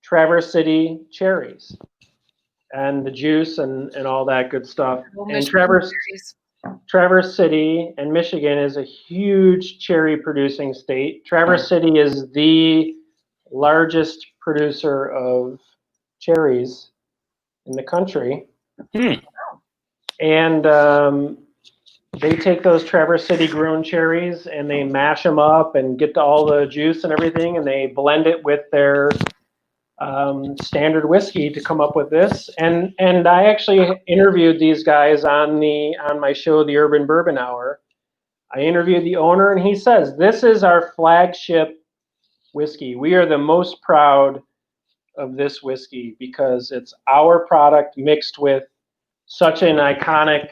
Traverse City cherries and the juice and all that good stuff. And Traverse City and Michigan is a huge cherry producing state. Traverse City is the largest producer of cherries in the country. And they take those Traverse City grown cherries and they mash them up and get all the juice and everything, and they blend it with their standard whiskey to come up with this. And I actually interviewed these guys on my show, the Urban Bourbon Hour. I interviewed the owner, and he says, this is our flagship whiskey. We are the most proud of this whiskey because it's our product mixed with such an iconic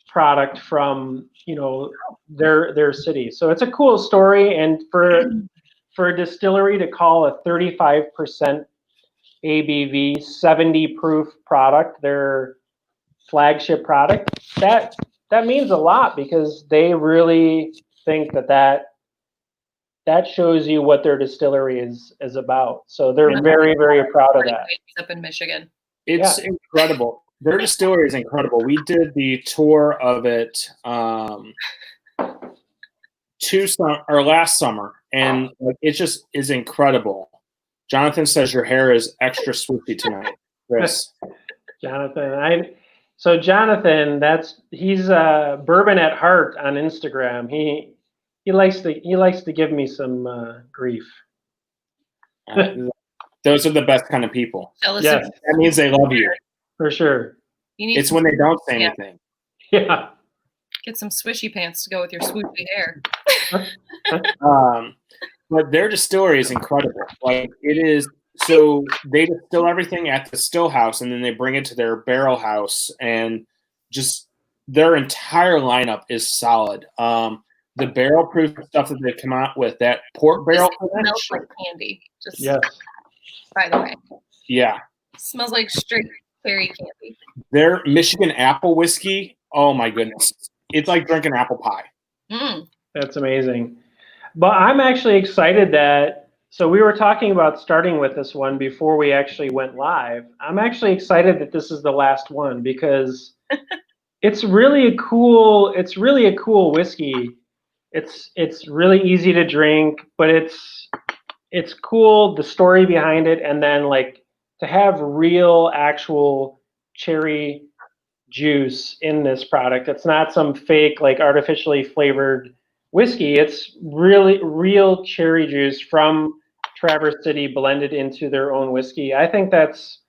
product from their city. So it's a cool story, and for a distillery to call a 35% ABV 70 proof product their flagship product, that means a lot, because they really think that shows you what their distillery is about. So they're very, very proud of that. Up in Michigan. It's incredible. Their distillery is incredible. We did the tour of it last summer, and it just is incredible. Jonathan says your hair is extra swoopy tonight, Chris. Jonathan, he's Bourbon at Heart on Instagram. He likes to give me some grief. Those are the best kind of people. Yes. That means they love you. For sure. It's when they don't say anything. Yeah. Get some swishy pants to go with your swoopy hair. But their distillery is incredible. Like, it is. So they distill everything at the still house, and then they bring it to their barrel house, and just their entire lineup is solid. The barrel proof stuff that they come out with, that port barrel smells like candy. Yes. By the way. Yeah. It smells like straight berry candy. Their Michigan apple whiskey, oh my goodness. It's like drinking apple pie. That's amazing. But I'm actually excited so we were talking about starting with this one before we actually went live. I'm actually excited that this is the last one, because it's really a cool whiskey. It's really easy to drink, but it's cool, the story behind it, and then like to have real actual cherry juice in this product. It's not some fake, like, artificially flavored whiskey. It's really real cherry juice from Traverse City blended into their own whiskey. I think that's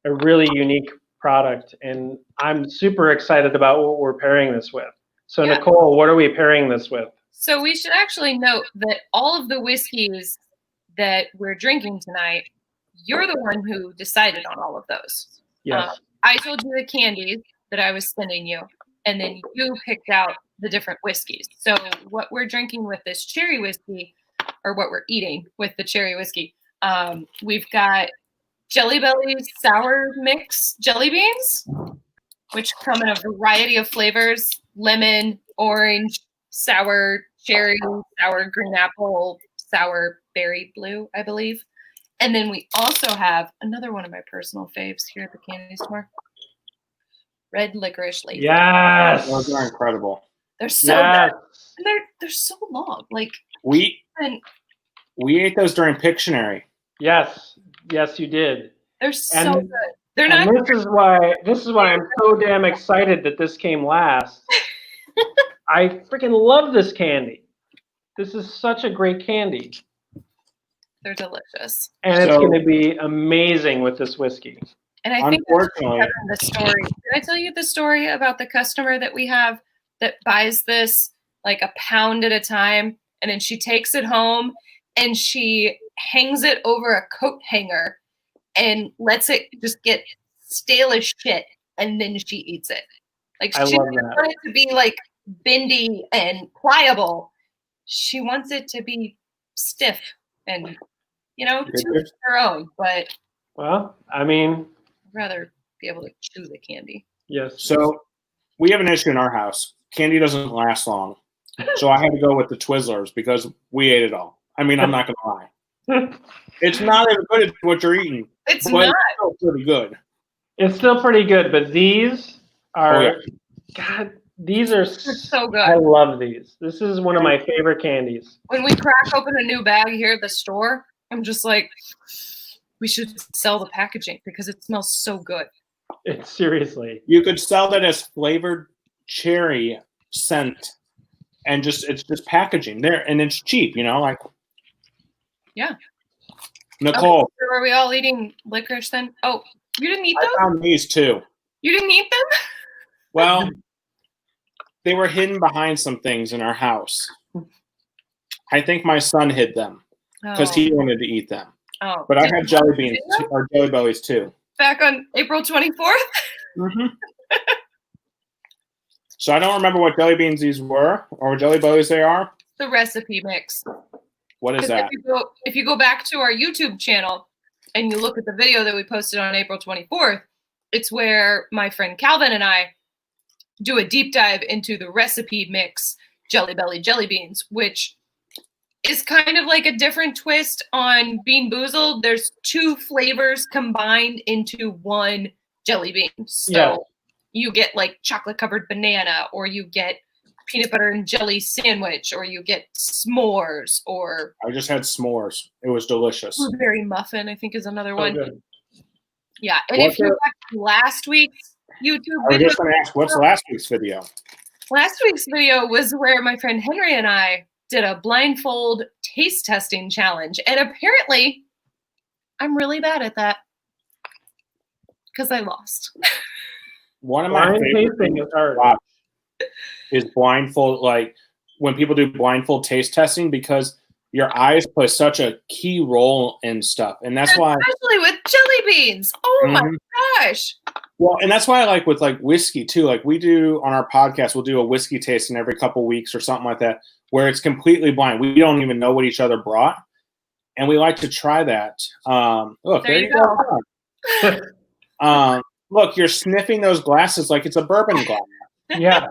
a really unique product, and I'm super excited about what we're pairing this with. So Nichole, what are we pairing this with? So we should actually note that all of the whiskeys that we're drinking tonight, you're the one who decided on all of those. Yes. I told you the candies that I was sending you, and then you picked out the different whiskeys. So what we're drinking with this cherry whiskey, or what we're eating with the cherry whiskey, we've got Jelly Belly's sour mix jelly beans, which come in a variety of flavors: lemon, orange, sour cherry, sour green apple, sour berry blue, I believe. And then we also have another one of my personal faves here at the candy store: red licorice lady. Yes. Those are incredible. They're so good. And they're so long. Like we ate those during Pictionary. Yes, you did. They're so good. They're not. This is why I'm so damn excited that this came last. I freaking love this candy. This is such a great candy. They're delicious. And it's going to be amazing with this whiskey. And I think the story. Did I tell you the story about the customer that we have that buys this like a pound at a time, and then she takes it home and she hangs it over a coat hanger and lets it just get stale as shit, and then she eats it. Like she doesn't want it to be like bendy and pliable. She wants it to be stiff and, you know, to her own. But well, I mean, I'd rather be able to chew the candy. Yes. So we have an issue in our house. Candy doesn't last long. So I had to go with the Twizzlers because we ate it all. I mean, I'm not going to lie. It's not as good as what you're eating. It's not. It's still pretty good. It's still pretty good, but these are, God, these are so good. I love these. This is one of my favorite candies. When we crack open a new bag here at the store, I'm just like, we should sell the packaging because it smells so good. Seriously. You could sell that as flavored cherry scent, and it's just packaging there, and it's cheap, you know, like. Yeah. Nichole. Okay, so are we all eating licorice then? Oh, you didn't eat those? I found these too. You didn't eat them? Well, they were hidden behind some things in our house. I think my son hid them because he wanted to eat them. Oh, but I had jelly beans or jelly bellies too. Back on April 24th? Mm-hmm. So I don't remember what jelly beans these were or jelly bellies they are. The recipe mix. What is that? If you go back to our YouTube channel and you look at the video that we posted on April 24th, it's where my friend Calvin and I do a deep dive into the recipe mix Jelly Belly jelly beans, which is kind of like a different twist on Bean Boozled. There's two flavors combined into one jelly bean. So you get like chocolate covered banana, or you get peanut butter and jelly sandwich, or you get s'mores, or I just had s'mores. It was delicious. Blueberry muffin, I think, is another one. Good. Yeah, and if you watched last week's YouTube video, I was just going to ask, what's last week's video? Last week's video was where my friend Henry and I did a blindfold taste testing challenge, and apparently, I'm really bad at that because I lost. One of my favorite things to watch is blindfold, like when people do blindfold taste testing, because your eyes play such a key role in stuff. And that's why, especially with jelly beans. Oh my gosh. Well, and that's why I like with like whiskey too. Like we do on our podcast, we'll do a whiskey tasting every couple weeks or something like that, where it's completely blind. We don't even know what each other brought. And we like to try that. Look, there you go. Look, you're sniffing those glasses like it's a bourbon glass. Yeah.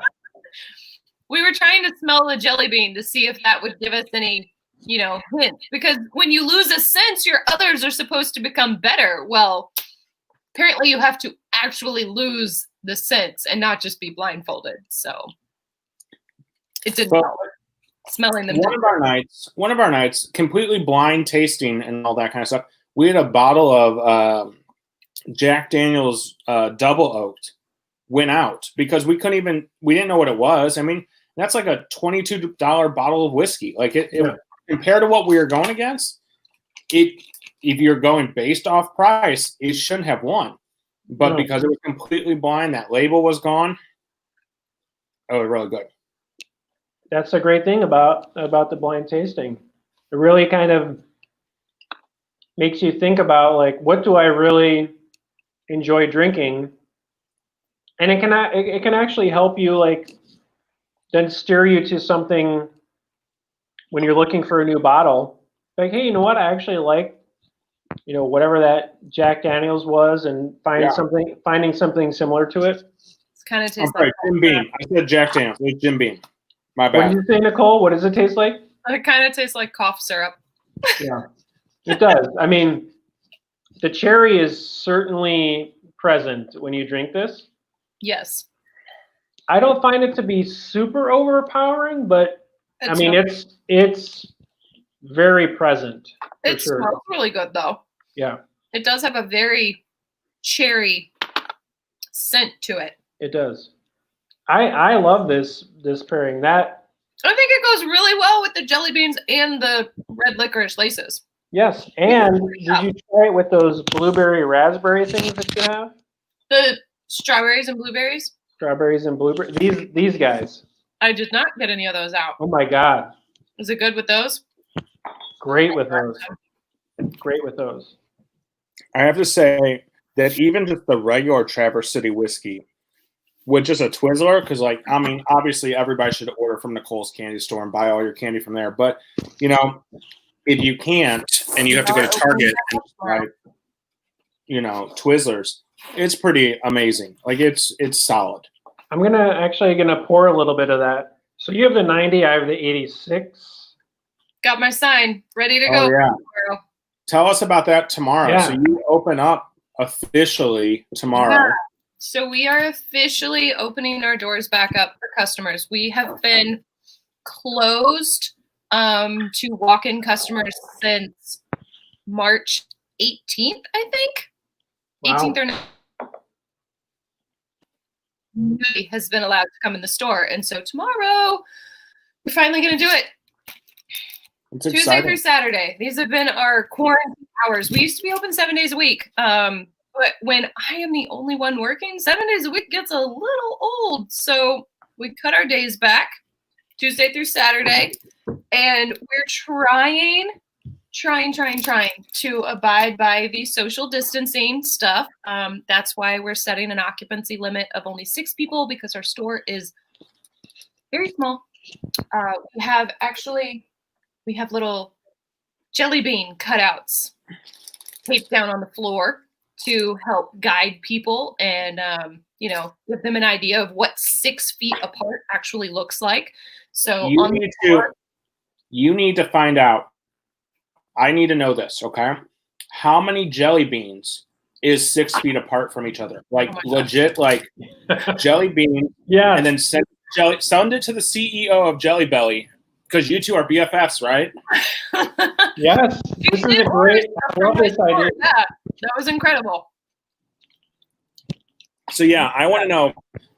We were trying to smell the jelly bean to see if that would give us any, you know, hint. Because when you lose a sense, your others are supposed to become better. Well, apparently you have to actually lose the sense and not just be blindfolded. So it didn't help. Smelling them. One of our nights, completely blind tasting and all that kind of stuff. We had a bottle of Jack Daniel's double oaked went out because we didn't know what it was. I mean, that's like a $22 bottle of whiskey. Like it compared to what we were going against, if you're going based off price, it shouldn't have won. But because it was completely blind, that label was gone. Oh, really good. That's the great thing about the blind tasting. It really kind of makes you think about like, what do I really enjoy drinking? And it can actually help you like then steer you to something when you're looking for a new bottle. Like, hey, you know what? I actually like, whatever that Jack Daniels was, and finding something similar to it. It's kind of I'm tastes sorry, like Jim Beam. I said Jack Daniels. It's Jim Beam. My What bad. did you say, Nichole? What does it taste like? it kind of tastes like cough syrup. Yeah, it does. I mean, the cherry is certainly present when you drink this. Yes. I don't find it to be super overpowering, but I mean, it's very present. It sure. smells really good though. Yeah, It does have a very cherry scent to it. it does. I love this pairing. That I think it goes really well with the jelly beans and the red licorice laces. yes. And did you try it with those blueberry raspberry things that you have? The strawberries and blueberries. Strawberries and blueberry. These guys. I did not get any of those out. Oh my God. Is it good with those? Great with those. Great with those. I have to say that even just the regular Traverse City whiskey with just a Twizzler, because obviously everybody should order from Nichole's candy store and buy all your candy from there. But if you can't and you have to go to Target and buy, Twizzlers, it's pretty amazing. Like it's solid. I'm gonna pour a little bit of that. So you have the 90, I have the 86. Got my sign ready to go. Oh, yeah. Tomorrow. Tell us about that tomorrow. Yeah. So you open up officially tomorrow. Yeah. So we are officially opening our doors back up for customers. We have been closed to walk-in customers since March 18th, I think. Wow. 18th or 19th. Nobody has been allowed to come in the store. And so tomorrow, we're finally going to do it. It's Tuesday exciting. through Saturday. These have been our quarantine hours. We used to be open 7 days a week. But when I am the only one working, 7 days a week gets a little old. So we cut our days back Tuesday through Saturday. And we're trying to abide by the social distancing stuff. That's why we're setting an occupancy limit of only 6 people because our store is very small. We have little jelly bean cutouts taped down on the floor to help guide people and, give them an idea of what 6 feet apart actually looks like. So you need to find out. I need to know this, okay? How many jelly beans is 6 feet apart from each other? Like legit, like jelly bean. Yeah. And then send it to the CEO of Jelly Belly because you two are BFFs, right? Yes. This is a great. I love this idea. Yeah, that was incredible. So yeah, I want to know.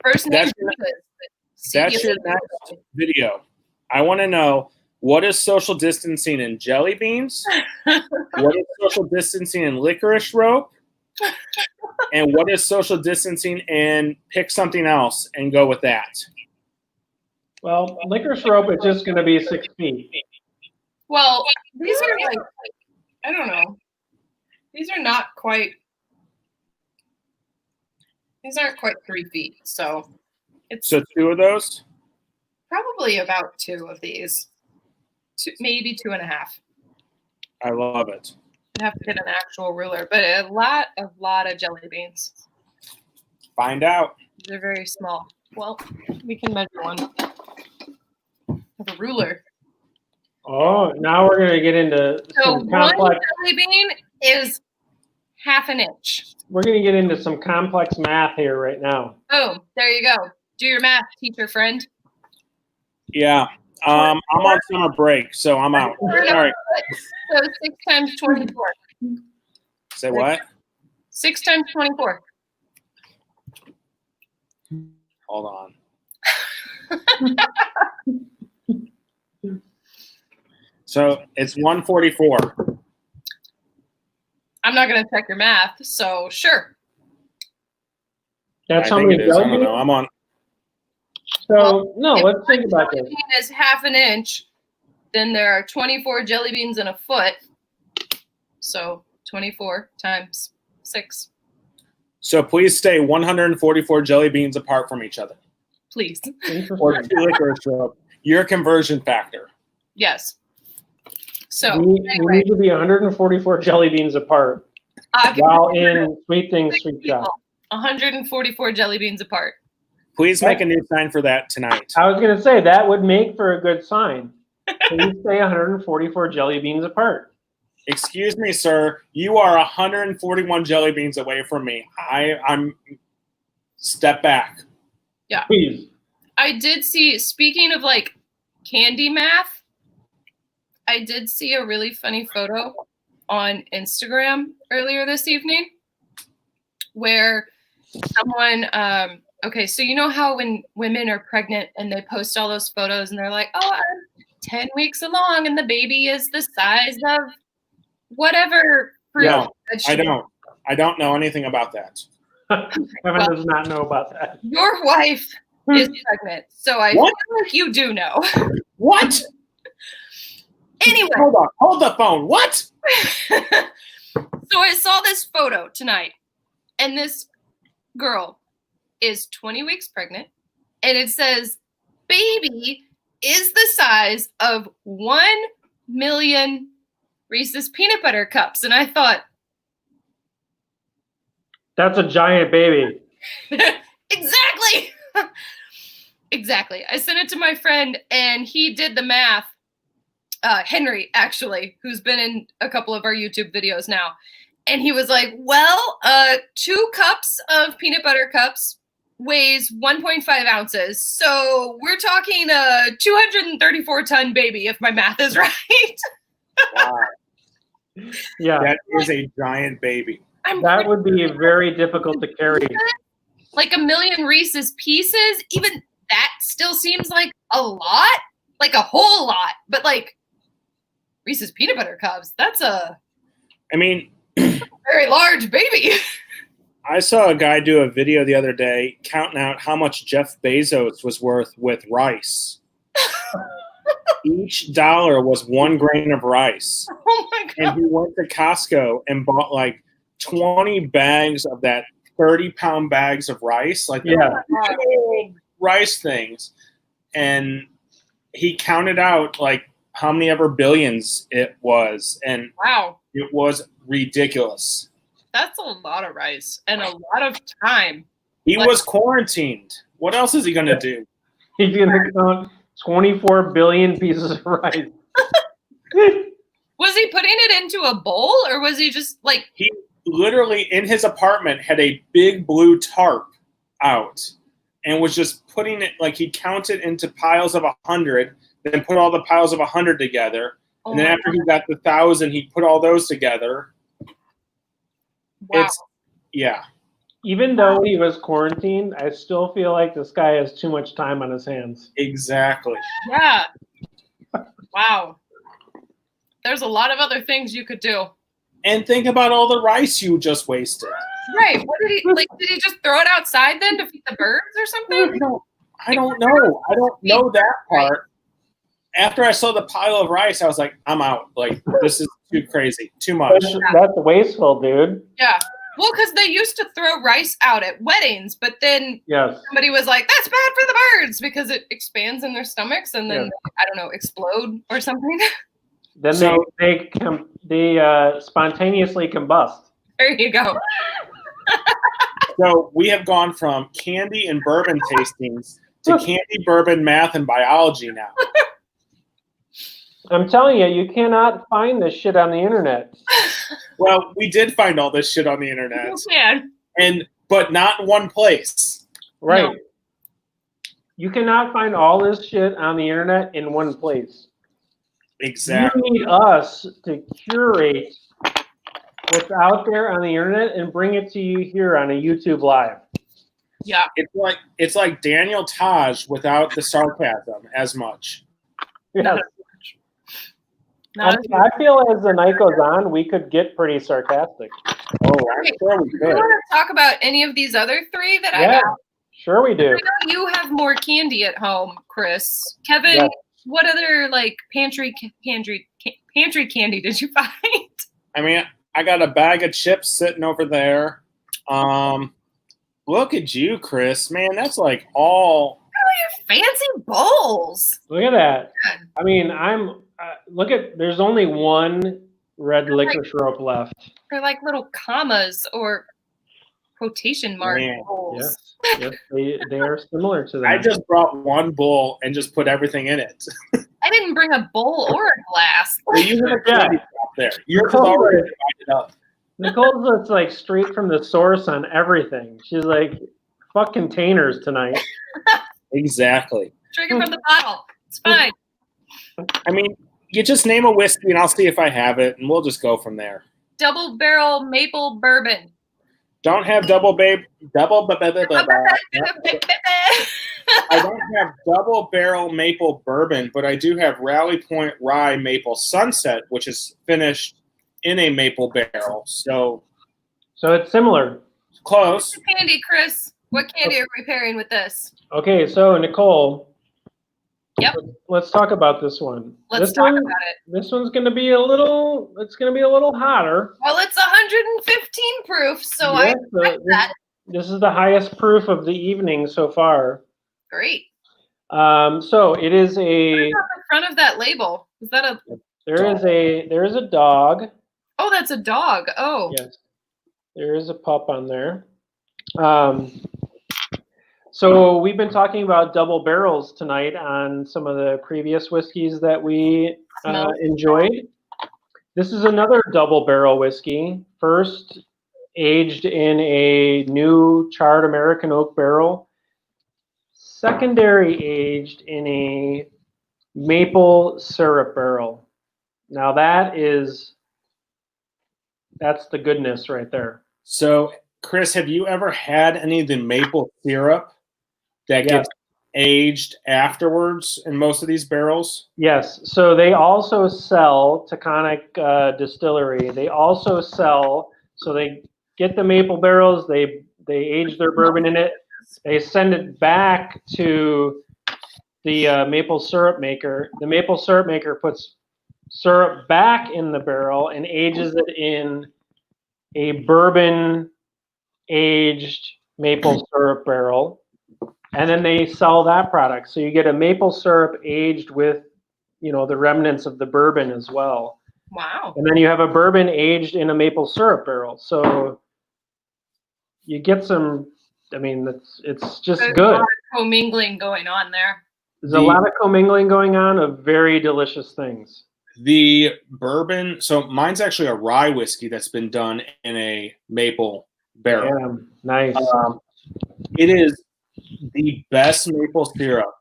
That's your next video. I want to know what is social distancing in jelly beans, what is social distancing in licorice rope, and what is social distancing in pick something else and go with that. Well, licorice rope is just going to be 6 feet. Well, these are I don't know. These are not quite. These aren't quite 3 feet, so it's 2 of those. Probably about 2 of these, maybe 2.5. I love it. I'd have to get an actual ruler, but a lot of jelly beans. Find out. They're very small. Well, we can measure one with a ruler. Oh, now we're going to get into some complex. One jelly bean is 1/2 inch. We're going to get into some complex math here right now. Boom! There you go. Do your math, teacher friend. Yeah, I'm on summer break, so I'm out. All right. So 6 times 24. Say what? 6 times 24. Hold on. So it's 144. I'm not going to check your math, so sure. That's I how think many it is. I jelly don't know. beans? I'm on. So, no, let's think about this. If one is 1/2 inch, then there are 24 jelly beans in a foot. So 24 times 6. So please stay 144 jelly beans apart from each other. Please. Or 2 licorice syrup. Your conversion factor. Yes. So we anyway, need to be 144 jelly beans apart while in Sweet Things Sweet Shop. 144 jelly beans apart. Please make a new sign for that tonight. I was going to say that would make for a good sign. Please stay 144 jelly beans apart. Excuse me, sir. You are 141 jelly beans away from me. I'm step back. Yeah. Please. I did see, speaking of like candy math, I did see a really funny photo on Instagram earlier this evening where someone, okay, so you know how when women are pregnant and they post all those photos and they're like, oh, I'm 10 weeks along and the baby is the size of whatever fruit. No, I don't know anything about that. Kevin does not know about that. Your wife is pregnant, so I feel like you do know. What? Anyway. Hold on. Hold the phone. What? So I saw this photo tonight, and this girl is 20 weeks pregnant, and it says, baby is the size of 1 million Reese's peanut butter cups. And I thought, that's a giant baby. exactly. Exactly. I sent it to my friend, and he did the math. Henry, actually, who's been in a couple of our YouTube videos now. And he was like, well, 2 cups of peanut butter cups weighs 1.5 ounces. So we're talking a 234-ton baby, if my math is right. Wow. Yeah. That is a giant baby. That would be very difficult to carry. Like 1 million Reese's Pieces, even that still seems like a lot, like a whole lot. But like Reese's peanut butter cups, that's a very large baby. I saw a guy do a video the other day counting out how much Jeff Bezos was worth with rice. Each dollar was 1 grain of rice. Oh my God. And he went to Costco and bought like 20 bags of that 30-pound bags of rice, like the big rice things. And he counted out like how many ever billions it was. And wow, it was ridiculous. That's a lot of rice and a lot of time. He was quarantined. What else is he going to do? He's going to count 24 billion pieces of rice. Was he putting it into a bowl, or was he just like... He literally, in his apartment, had a big blue tarp out and was just putting it, like he counted into piles of 100, then put all the piles of 100 together. And then after he got the 1,000, he put all those together. Wow. Yeah. Even though he was quarantined, I still feel like this guy has too much time on his hands. Exactly. Yeah. Wow. There's a lot of other things you could do. And think about all the rice you just wasted. Right. What did he like? Did he just throw it outside then to feed the birds or something? I don't know. I don't know that part. After I saw the pile of rice, I was like, I'm out. Like, this is too crazy. Too much. That's wasteful, dude. Yeah. Well, because they used to throw rice out at weddings, but then somebody was like, that's bad for the birds because it expands in their stomachs and then, I don't know, explode or something. Then they spontaneously combust. There you go. So we have gone from candy and bourbon tastings to candy, bourbon, math, and biology now. I'm telling you, you cannot find this shit on the internet. Well, we did find all this shit on the internet. You can. But not in one place. Right. No. You cannot find all this shit on the internet in one place. Exactly. You need us to curate what's out there on the internet and bring it to you here on a YouTube Live. Yeah. It's like Daniel Taj without the sarcasm as much. Yes. I feel as the night goes on, we could get pretty sarcastic. Oh, I'm sure we Do you could. want to talk about any of these other 3 that I got? Sure we do. I know you have more candy at home, Chris. Kevin, what other like pantry candy did you find? I mean, I got a bag of chips sitting over there. Look at you, Chris. Man, that's like all. Fancy bowls. Look at that. I mean, look at, there's only one red licorice rope left. They're like little commas or quotation mark Man. bowls. Yes, they are similar to that. I just brought one bowl and just put everything in it. I didn't bring a bowl or a glass. Well, you have a candy shop there. Yours is Nichole, already divided up. Nicole's looks like straight from the source on everything. She's like, fuck containers tonight. Exactly. Drink it from the bottle. It's fine. I mean, you just name a whiskey and I'll see if I have it, and we'll just go from there. Double barrel maple bourbon. Don't have double. I don't have double barrel maple bourbon, but I do have Rally Point Rye Maple Sunset, which is finished in a maple barrel. So it's similar. Close. Candy, Chris. What candy are we pairing with this? Okay, so Nichole. Yep. Let's talk about this one. Let's talk about it. This one's going to be a little. It's going to be a little hotter. Well, it's 115 proof, so I expect that. This is the highest proof of the evening so far. Great. So it is a. What's on the front of that label? Is that a? There is a dog. Oh, that's a dog. Oh. Yes. There is a pup on there. So we've been talking about double barrels tonight on some of the previous whiskeys that we enjoyed. This is another double barrel whiskey. First aged in a new charred American oak barrel. Secondary aged in a maple syrup barrel. Now that's the goodness right there. So, Chris, have you ever had any of the maple syrup that gets aged afterwards in most of these barrels? Yes. So they also sell, Taconic Distillery, they also sell, so they get the maple barrels, they age their bourbon in it, they send it back to the maple syrup maker. The maple syrup maker puts syrup back in the barrel and ages it in a bourbon aged maple syrup barrel, and then they sell that product. So you get a maple syrup aged with, the remnants of the bourbon as well. Wow. And then you have a bourbon aged in a maple syrup barrel. So you get some, it's just There's good. A lot of commingling going on there. There's a lot of commingling going on of very delicious things. The bourbon, so mine's actually a rye whiskey that's been done in a maple barrel. Yeah, nice. It is the best maple syrup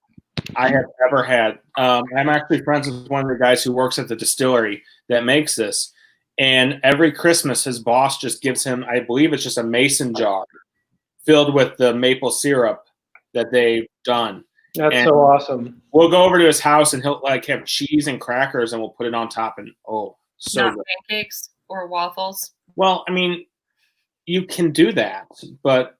I have ever had. I'm actually friends with one of the guys who works at the distillery that makes this. And every Christmas, his boss just gives him, I believe it's just a mason jar filled with the maple syrup that they've done. That's so awesome. We'll go over to his house and he'll have cheese and crackers and we'll put it on top and so not good. Pancakes or waffles. Well, you can do that, but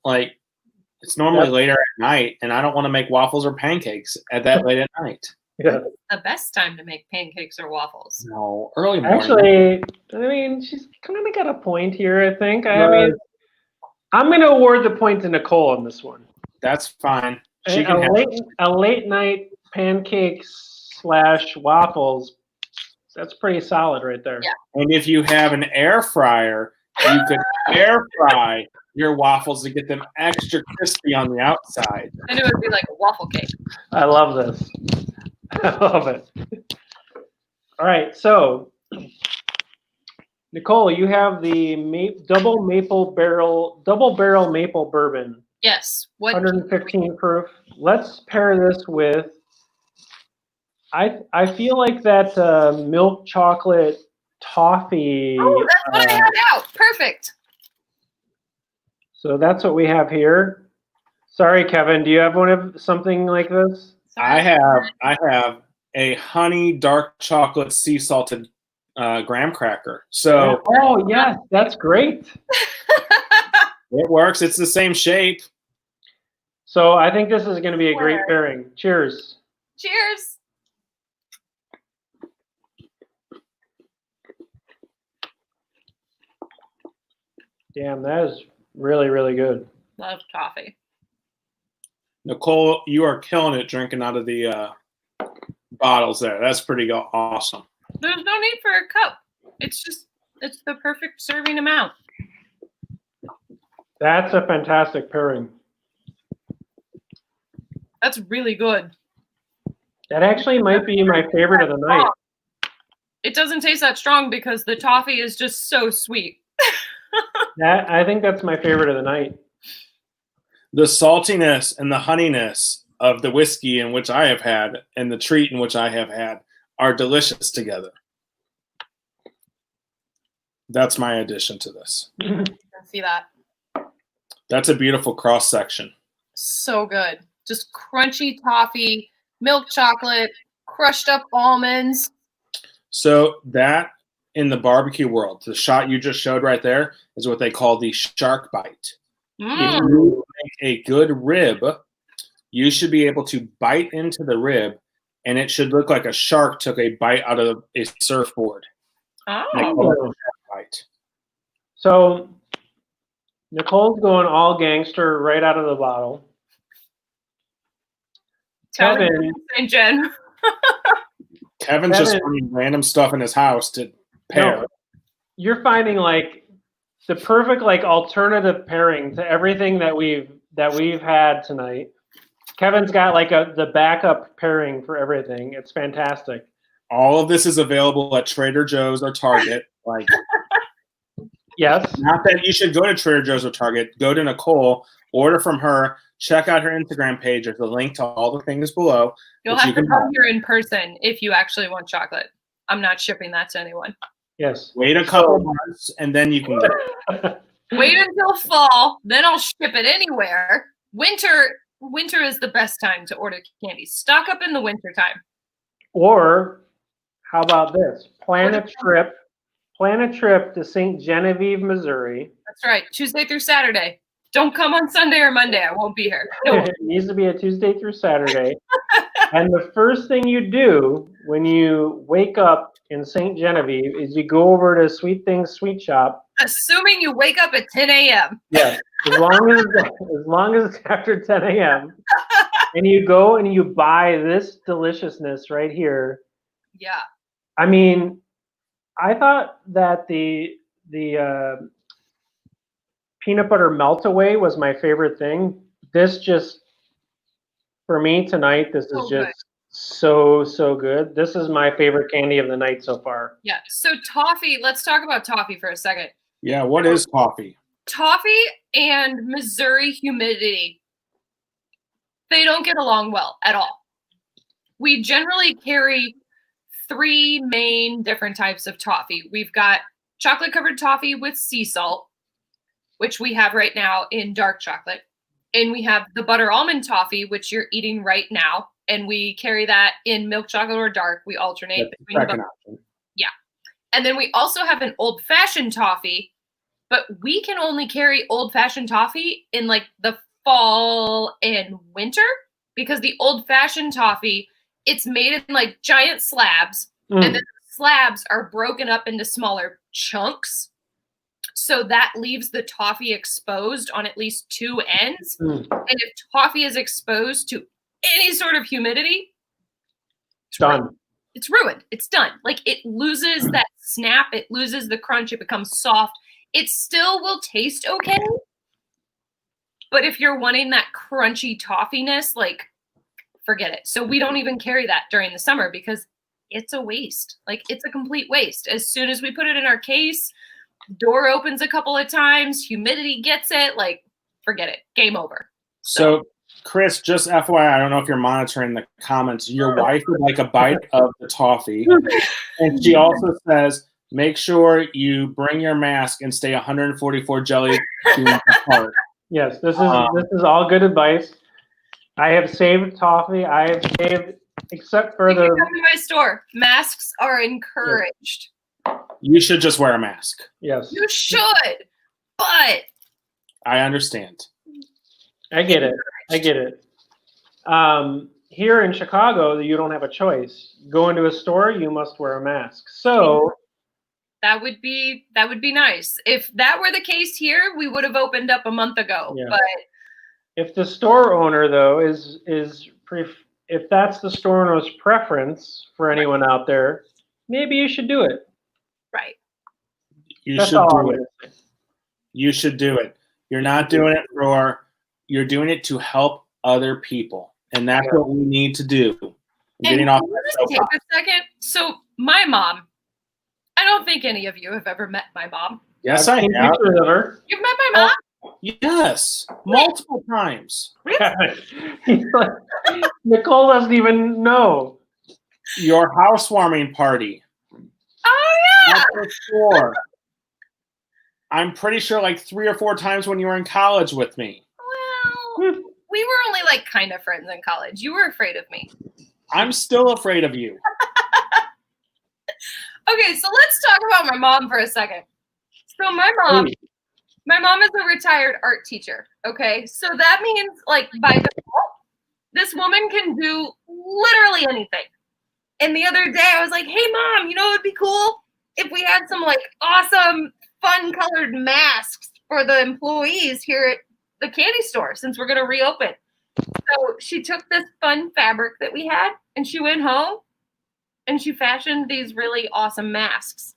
it's normally later at night and I don't want to make waffles or pancakes at that late at night. Yeah. The best time to make pancakes or waffles. No, early morning. Actually, she's kind of got a point here, I think. I'm going to award the point to Nichole on this one. That's fine. A late night pancakes / waffles, that's pretty solid right there. Yeah. And if you have an air fryer, you could air fry your waffles to get them extra crispy on the outside. And it would be like a waffle cake. I love this. I love it. All right, so Nichole, you have the double barrel maple bourbon. Yes. 115 proof. Let's pair this with. I feel like that milk chocolate toffee. Oh, that's what I had out. Perfect. So that's what we have here. Sorry, Kevin. Do you have something like this? I have a honey dark chocolate sea salted graham cracker. So yes, that's great. It works. It's the same shape. So I think this is going to be a great pairing. Cheers. Cheers. Damn, that is really, really good. Love toffee. Nichole, you are killing it drinking out of the bottles there. That's pretty awesome. There's no need for a cup. It's the perfect serving amount. That's a fantastic pairing. That's really good. That actually might be my favorite of the night. It doesn't taste that strong because the toffee is just so sweet. I think that's my favorite of the night. The saltiness and the honeyness of the whiskey in which I have had and the treat in which I have had are delicious together. That's my addition to this. I see that. That's a beautiful cross section. So good. Just crunchy toffee, milk chocolate, crushed up almonds. So that in the barbecue world, the shot you just showed right there is what they call the shark bite. If you make a good rib, you should be able to bite into the rib, and it should look like a shark took a bite out of a surfboard. Oh. Bite. So Nichole's going all gangster right out of the bottle. Kevin, St. Jen. Kevin's just finding random stuff in his house to pair. No, you're finding like the perfect like alternative pairing to everything that we've had tonight. Kevin's got like the backup pairing for everything. It's fantastic. All of this is available at Trader Joe's or Target. Like, yes. Not that you should go to Trader Joe's or Target. Go to Nichole, order from her. Check out her Instagram page. There's a link to all the things below. You'll have to come here in person if you actually want chocolate. I'm not shipping that to anyone. Yes. Wait a couple months and then you can get it. Wait until fall, then I'll ship it anywhere. Winter is the best time to order candy. Stock up in the winter time. Or how about this? Plan a trip to St. Genevieve, Missouri. That's right. Tuesday through Saturday. Don't come on Sunday or Monday. I won't be here. No. It needs to be a Tuesday through Saturday. And the first thing you do when you wake up in St. Genevieve is you go over to Sweet Things Sweet Shop. Assuming you wake up at 10 a.m. Yes, as long as it's after 10 a.m. And you go and you buy this deliciousness right here. Yeah. I mean, I thought that the peanut butter melt away was my favorite thing. This just, for me tonight, this is just so good. This is my favorite candy of the night so far. Yeah. So toffee, let's talk about toffee for a second. Yeah, what is toffee? Toffee and Missouri humidity, they don't get along well at all. We generally carry 3 main different types of toffee. We've got chocolate covered toffee with sea salt, which we have right now in dark chocolate. And we have the butter almond toffee, which you're eating right now. And we carry that in milk chocolate or dark. We alternate between both. Yeah. And then we also have an old fashioned toffee, but we can only carry old fashioned toffee in like the fall and winter because the old fashioned toffee, it's made in like giant slabs and then the slabs are broken up into smaller chunks. So that leaves the toffee exposed on at least 2 ends. And if toffee is exposed to any sort of humidity, it's done. Ruined. It's ruined. It's done. Like it loses that snap. It loses the crunch. It becomes soft. It still will taste okay. But if you're wanting that crunchy toffiness, like forget it. So we don't even carry that during the summer because it's a waste. Like it's a complete waste. As soon as we put it in our case, door opens a couple of times, humidity gets it, like forget it. Game over. So Chris, just FYI, I don't know if you're monitoring the comments. Your wife would like a bite of the toffee. And she also says, make sure you bring your mask and stay 144 jelly beans apart. Yes, this is all good advice. I have saved toffee. I have saved, except for If you come to my store, masks are encouraged. You should just wear a mask. Yes. You should, but I understand. I get it. Here in Chicago, you don't have a choice. Go into a store, you must wear a mask. So That would be nice. If that were the case here, we would have opened up a month ago. Yeah. But if the store owner though if that's the store owner's preference for anyone out there, maybe you should do it. right. You That's should all I'm do it. gonna say. You should do it. You're not doing it you're doing it to help other people. And that's what we need to do. And can you just take a second? So my mom, I don't think any of you have ever met my mom. Yes, I've I seen have. pictures of her. You've met my mom? Yes, multiple times. He's like, Nichole doesn't even know. Your housewarming party. Oh yeah. At the store. I'm pretty sure like 3 or 4 times when you were in college with me. Well, we were only like kind of friends in college. You were afraid of me. I'm still afraid of you. Okay, so let's talk about my mom for a second. So my mom is a retired art teacher. Okay, so that means like by default, this woman can do literally anything. And the other day I was like, hey mom, you know what would be cool? If we had some like awesome fun colored masks for the employees here at the candy store since we're going to reopen. So she took this fun fabric that we had and she went home and she fashioned these really awesome masks.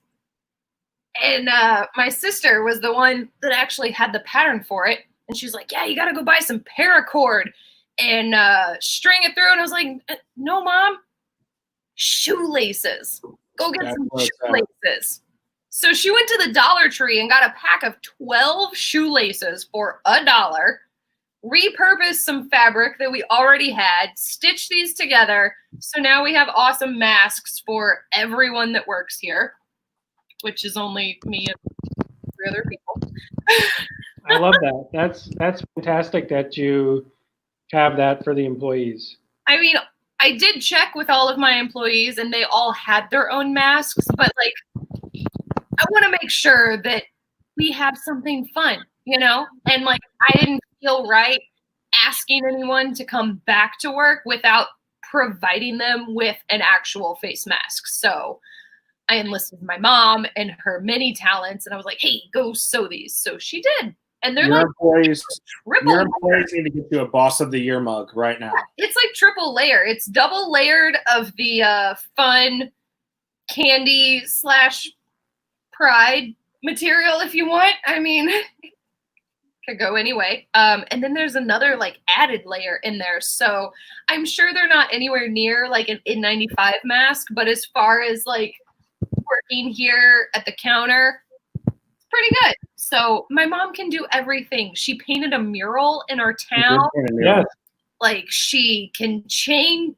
And my sister was the one that actually had the pattern for it. And she's like, yeah, you got to go buy some paracord and string it through. And I was like, no, mom, shoelaces. Go get some shoelaces. So she went to the Dollar Tree and got a pack of 12 shoelaces for $1, repurposed some fabric that we already had, stitched these together. So now we have awesome masks for everyone that works here, which is only me and 3 other people. I love that. That's fantastic that you have that for the employees. I mean, I did check with all of my employees and they all had their own masks, but like, I want to make sure that we have something fun, you know? And like, I didn't feel right asking anyone to come back to work without providing them with an actual face mask. So I enlisted my mom and her many talents and I was like, hey, go sew these. So she did. And they're your employees triple need to get you a Boss of the Year mug right now. It's like triple layer. It's double layered of the fun candy / pride material if you want. I mean, could go anyway. And then there's another like added layer in there. So I'm sure they're not anywhere near like an N95 mask, but as far as like working here at the counter, it's pretty good. So my mom can do everything. She painted a mural in our town. Yes. Like she can cane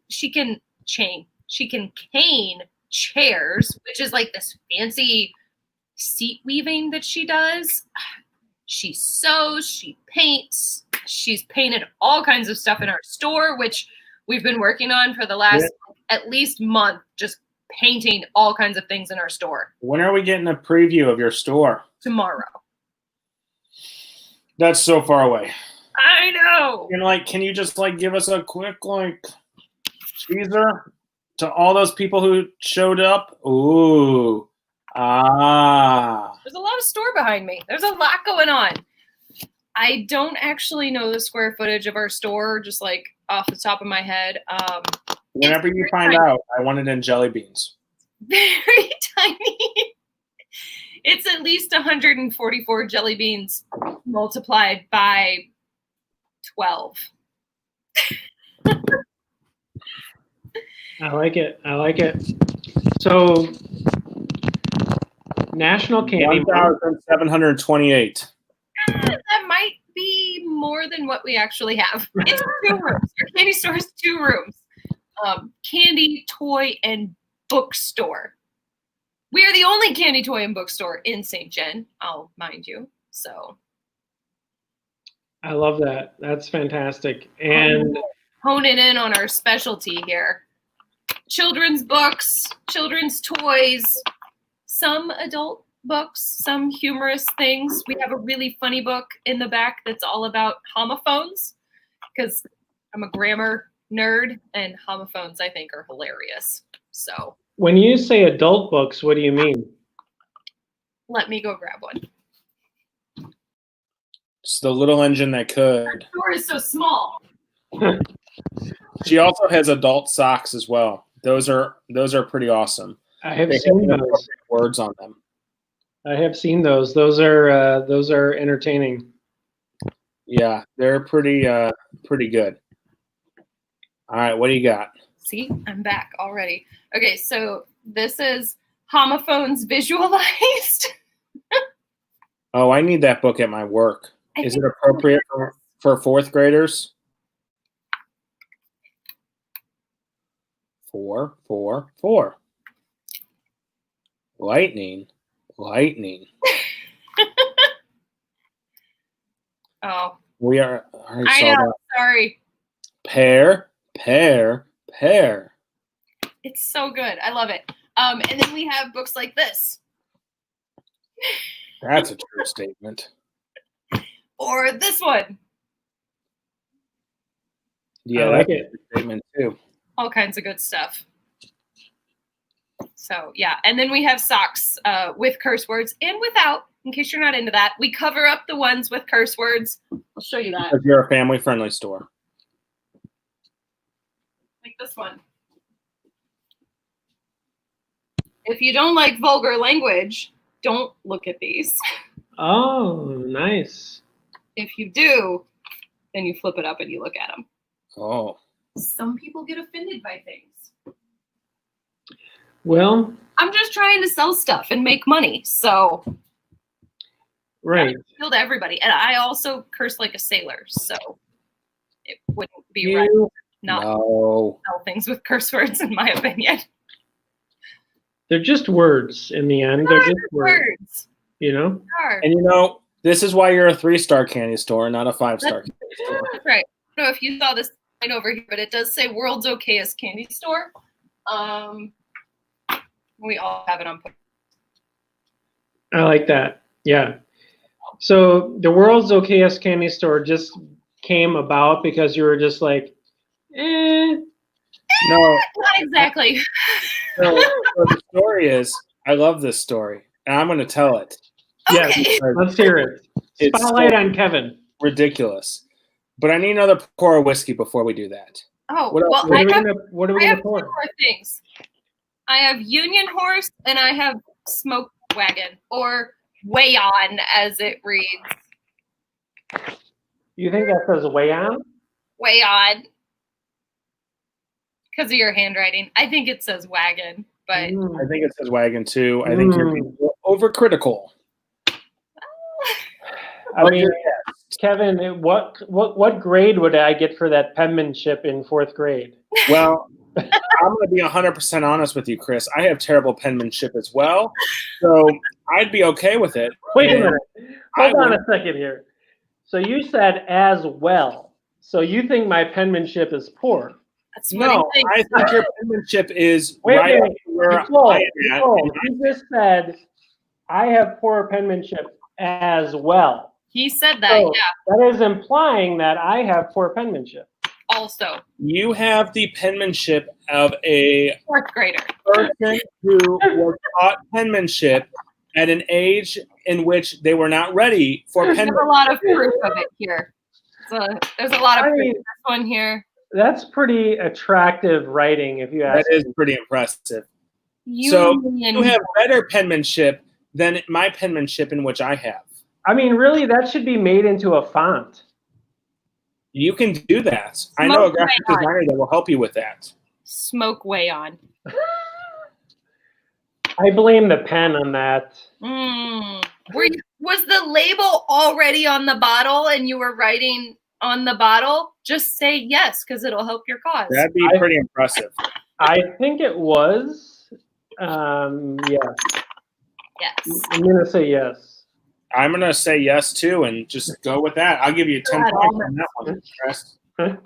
chairs, which is like this fancy seat weaving that she does. She sews, she paints, she's painted all kinds of stuff in our store, which we've been working on for the last at least month, just painting all kinds of things in our store. When are we getting a preview of your store? Tomorrow. That's so far away. I know. And like, can you just like give us a quick like teaser to all those people who showed up? Ooh. There's a lot of store behind me. There's a lot going on. I don't actually know the square footage of our store, just like off the top of my head. Whenever you find out, I want it in jelly beans. Very tiny. It's at least 144 jelly beans multiplied by 12. I like it. I like it. So, National Candy 1,728. That might be more than what we actually have. It's 2 rooms. Our candy store is 2 rooms. Candy, toy, and bookstore. We are the only candy, toy, and bookstore in St. Gen, I'll mind you. So I love that. That's fantastic. And honing in on our specialty here. Children's books, children's toys, some adult books, some humorous things. We have a really funny book in the back that's all about homophones because I'm a grammar nerd and homophones I think are hilarious. So when you say adult books, what do you mean? Let me go grab one. It's the little engine that could. The door is so small. She also has adult socks as well. Those are pretty awesome. I have They seen have those. words on them. I have seen those. Those are entertaining. Yeah, they're pretty good. All right, what do you got? See, I'm back already. Okay, so this is Homophones Visualized. Oh, I need that book at my work. Is it appropriate for fourth graders? 4, 4, 4. Lightning. Oh, We are. I know. Sorry. Pear. It's so good. I love it. And then we have books like this. That's a true statement. Or this one. Yeah, I like that's it. a true statement too. All kinds of good stuff. So yeah, and then we have socks with curse words and without. In case you're not into that, we cover up the ones with curse words. I'll show you that. Because you're a family-friendly store. Like this one. If you don't like vulgar language, don't look at these. Oh, nice. If you do, then you flip it up and you look at them. Oh. Some people get offended by things. Well, I'm just trying to sell stuff and make money, so right. appeal to everybody. And I also curse like a sailor, so it wouldn't be right not No. sell things with curse words, in my opinion. They're just words in the end. They're just words. You know? And you know, this is why you're a 3-star candy store, not a 5-star candy store. That's right. I don't know if you saw this right over here, but it does say World's Okayest Candy Store. We all have it on post. I like that. Yeah. So the World's Okayest Candy Store just came about because you were just like, No. Not exactly. So the story is, I love this story, and I'm going to tell it. Okay. Yeah, let's hear it. It's Spotlight so on Kevin. ridiculous. But I need another pour of whiskey before we do that. Oh, What else? well, What are we I gonna have two pour? more things. I have Union Horse and I have Smoke Wagon, or Wagon as it reads. You think that says way on? Wagon. Because of your handwriting. I think it says wagon, but I think it says wagon too. I think you're being overcritical. I mean, Kevin, what grade would I get for that penmanship in 4th grade? Well, I'm going to be 100% honest with you, Chris. I have terrible penmanship as well, so I'd be okay with it. Wait a minute. Hold on a second here. So you said as well. So you think my penmanship is poor? that's what No, he thinks. I think your penmanship is Wait a right minute. where Nichole, I am Nichole, at. you just said I have poor penmanship as well. He said that, So yeah. that is implying that I have poor penmanship. Also, You have the penmanship of a 4th grader. person who was taught penmanship at an age in which they were not ready for There's penmanship. a lot of proof of it here. So there's a lot of I proof. mean, This one here. That's pretty attractive writing, if you ask That is me. pretty impressive. So Union. you have better penmanship than my penmanship in which I have. I mean, really, that should be made into a font. You can do that. I know a graphic Wagon. designer that will help you with that. Smoke Wagon. I blame the pen on that. Was the label already on the bottle and you were writing on the bottle? Just say yes, because it'll help your cause. That'd be pretty impressive. I think it was. Yeah. Yes. I'm going to say yes. I'm going to say yes, too, and just go with that. I'll give you 10 points on that one, Chris. I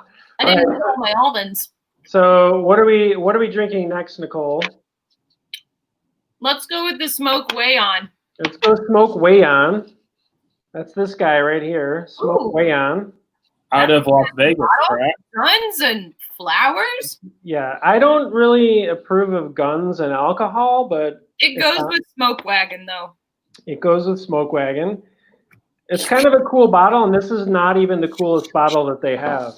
didn't even know my almonds. So what are we drinking next, Nichole? Let's go with the Smoke Wagon. Let's go Smoke Way On. That's this guy right here. Smoke Ooh. Way On. Out of Las Vegas, correct? Guns and flowers? Yeah, I don't really approve of guns and alcohol, but It goes with Smoke Wagon, though. It goes with Smoke Wagon. It's kind of a cool bottle, and this is not even the coolest bottle that they have.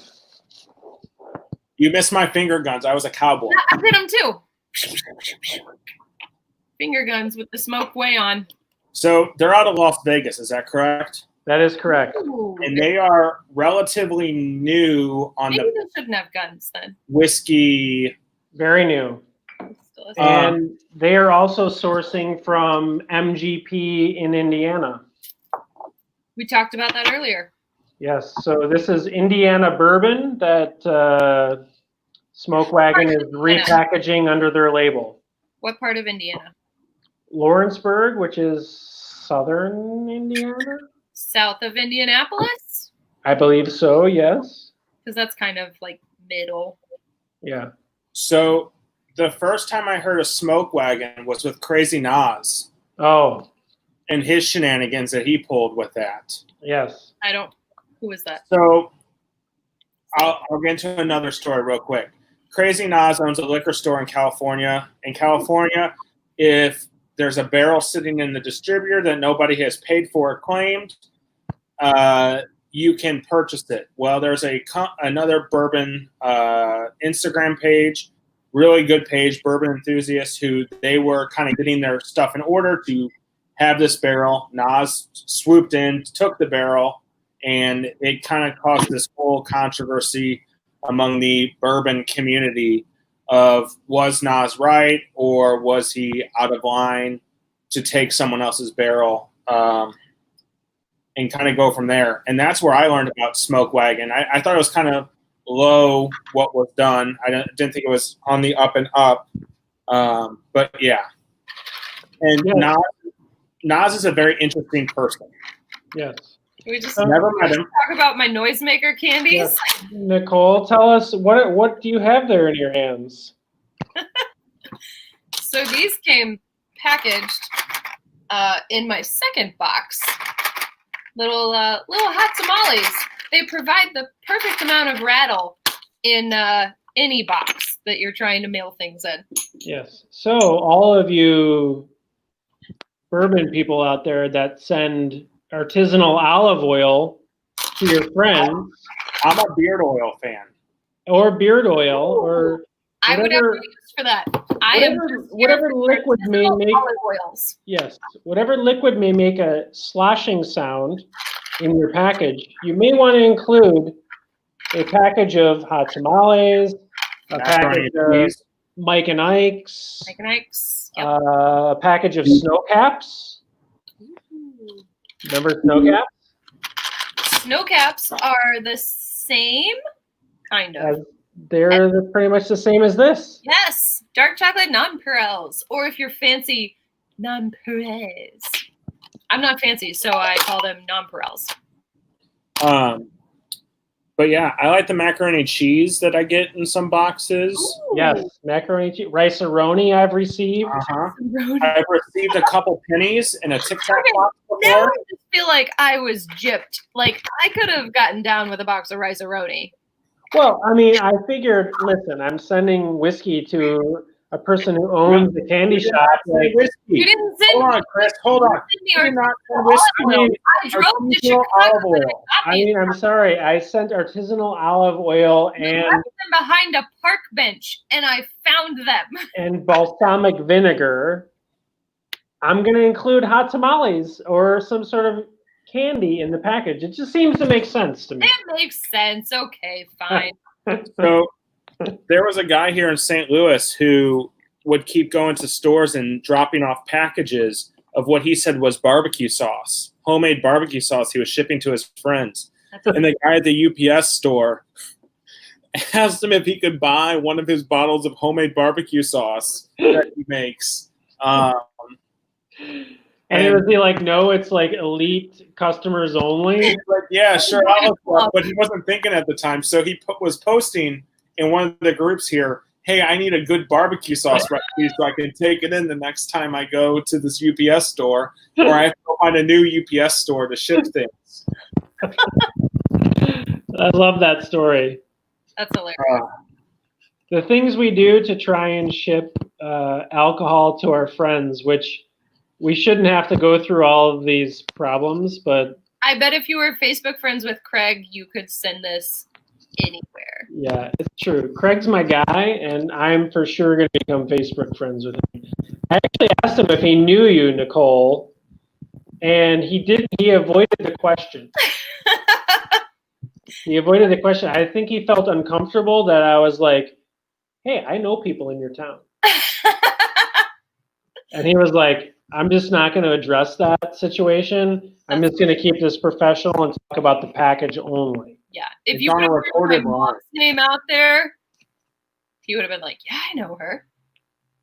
You missed my finger guns. I was a cowboy. Yeah, I hit them too. Finger guns with the smoke way on. So they're out of Las Vegas. Is that correct? That is correct. Ooh, And they are relatively new on maybe the they shouldn't have guns then. whiskey. Very new. And they are also sourcing from MGP in Indiana. We talked about that earlier. Yes, so this is Indiana bourbon that Smoke Wagon is repackaging under their label. What part of Indiana? Lawrenceburg, which is southern Indiana? South of Indianapolis? I believe so, yes. Because that's kind of like middle. Yeah. So the first time I heard of Smoke Wagon was with Crazy Nas Oh, and his shenanigans that he pulled with that. yes. Who is that? So I'll get into another story real quick. Crazy Nas owns a liquor store in California. In California, if there's a barrel sitting in the distributor that nobody has paid for or claimed, you can purchase it. Well, there's another bourbon Instagram page, really good page, Bourbon Enthusiasts, who they were kind of getting their stuff in order to have this barrel. Nas swooped in, took the barrel, and it kind of caused this whole controversy among the bourbon community of, was Nas right or was he out of line to take someone else's barrel, and kind of go from there. And that's where I learned about Smoke Wagon. I thought it was kind of low what was done. I didn't think it was on the up and up. But yeah. And Yeah. Nas is a very interesting person. Yes. Can we just Never met him. talk about my noisemaker candies? Yeah. Nichole, tell us, what do you have there in your hands? So these came packaged in my second box. Little hot tamales. They provide the perfect amount of rattle in any box that you're trying to mail things in. Yes. So all of you bourbon people out there that send artisanal olive oil to your friends, I'm a beard oil fan. or beard oil, or I would have whatever, use for that. I am whatever liquid may make olive oils. yes, whatever liquid may make a sloshing sound in your package, you may want to include a package of hot tamales, a package of Mike and Ike's, Mike and Ike's. Yep. a package of snow caps. Ooh. Remember snow caps? Snow caps are the same, kind of. They're pretty much the same as this. Yes, dark chocolate nonpareils, or if you're fancy, nonpareils. I'm not fancy, so I call them nonpareils. But yeah, I like the macaroni and cheese that I get in some boxes. Ooh. Yes, macaroni cheese, rice-a-roni I've received. I've received a couple pennies in a Tic Tac box Now I before. just feel like I was gypped. Like I could have gotten down with a box of rice-a-roni. Well, I mean, I figured, listen, I'm sending whiskey to a person who owns the candy shop. Like, Whiskey. You didn't send Hold on, Chris. Hold on. me You did not send I whiskey. mean, I drove to Artisanal Chicago. olive oil. and got I these. mean, I'm sorry. I sent artisanal olive oil You and left them behind a park bench, and I found them. balsamic vinegar. I'm going to include hot tamales or some sort of candy in the package. It just seems to make sense to me. That makes sense. Okay, fine. So there was a guy here in St. Louis who would keep going to stores and dropping off packages of what he said was barbecue sauce, homemade barbecue sauce he was shipping to his friends. And the guy at the UPS store asked him if he could buy one of his bottles of homemade barbecue sauce that he makes. And it was like, no, it's like elite customers only. He's like, yeah, sure, I'll look up. But he wasn't thinking at the time. So he was posting in one of the groups here, hey, I need a good barbecue sauce recipe so I can take it in the next time I go to this UPS store, or I have to go find a new UPS store to ship things. I love that story. That's hilarious. The things we do to try and ship alcohol to our friends, which we shouldn't have to go through all of these problems, but I bet if you were Facebook friends with Craig, you could send this anywhere. yeah, it's true. Craig's my guy, and I'm for sure going to become Facebook friends with him. I actually asked him if he knew you, Nichole, and he didn't. He avoided the question. He avoided the question. I think he felt uncomfortable that I was like, hey, I know people in your town. And he was like, I'm just not going to address that situation. I'm just going to keep this professional and talk about the package only. Yeah. If you would have put my mom's name out there, he would have been like, yeah, I know her.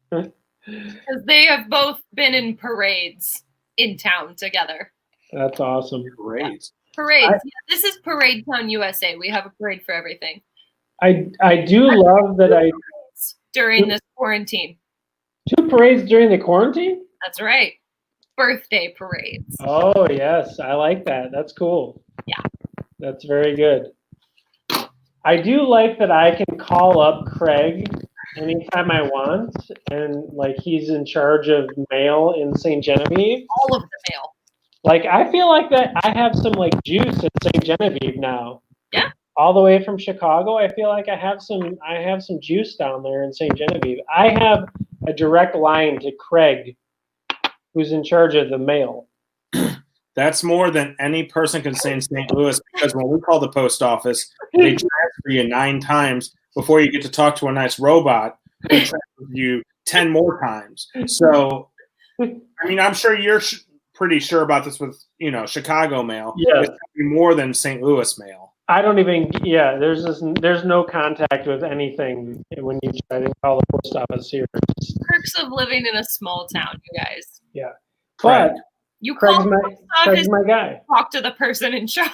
Because they have both been in parades in town together. That's awesome. Parades. Parades. This is Parade Town, USA. We have a parade for everything. I do love that during this quarantine. 2 parades during the quarantine? That's right. Birthday parades. Oh, yes. I like that. That's cool. Yeah. That's very good. I do like that I can call up Craig anytime I want, and like he's in charge of mail in St. Genevieve. All of the mail. Like I feel like that I have some like juice in St. Genevieve now. Yeah. All the way from Chicago, I feel like I have some juice down there in St. Genevieve. I have a direct line to Craig, who's in charge of the mail. That's more than any person can say in St. Louis, because when we call the post office, they transfer you 9 times before you get to talk to a nice robot who transfers you 10 more times. So, I mean, I'm sure you're pretty sure about this with, Chicago mail. Yeah. It's going to be more than St. Louis mail. I don't even, there's no contact with anything when you try to call the post office here. Perks of living in a small town, you guys. Yeah. But you call the post office, my guy. Talk to the person in charge.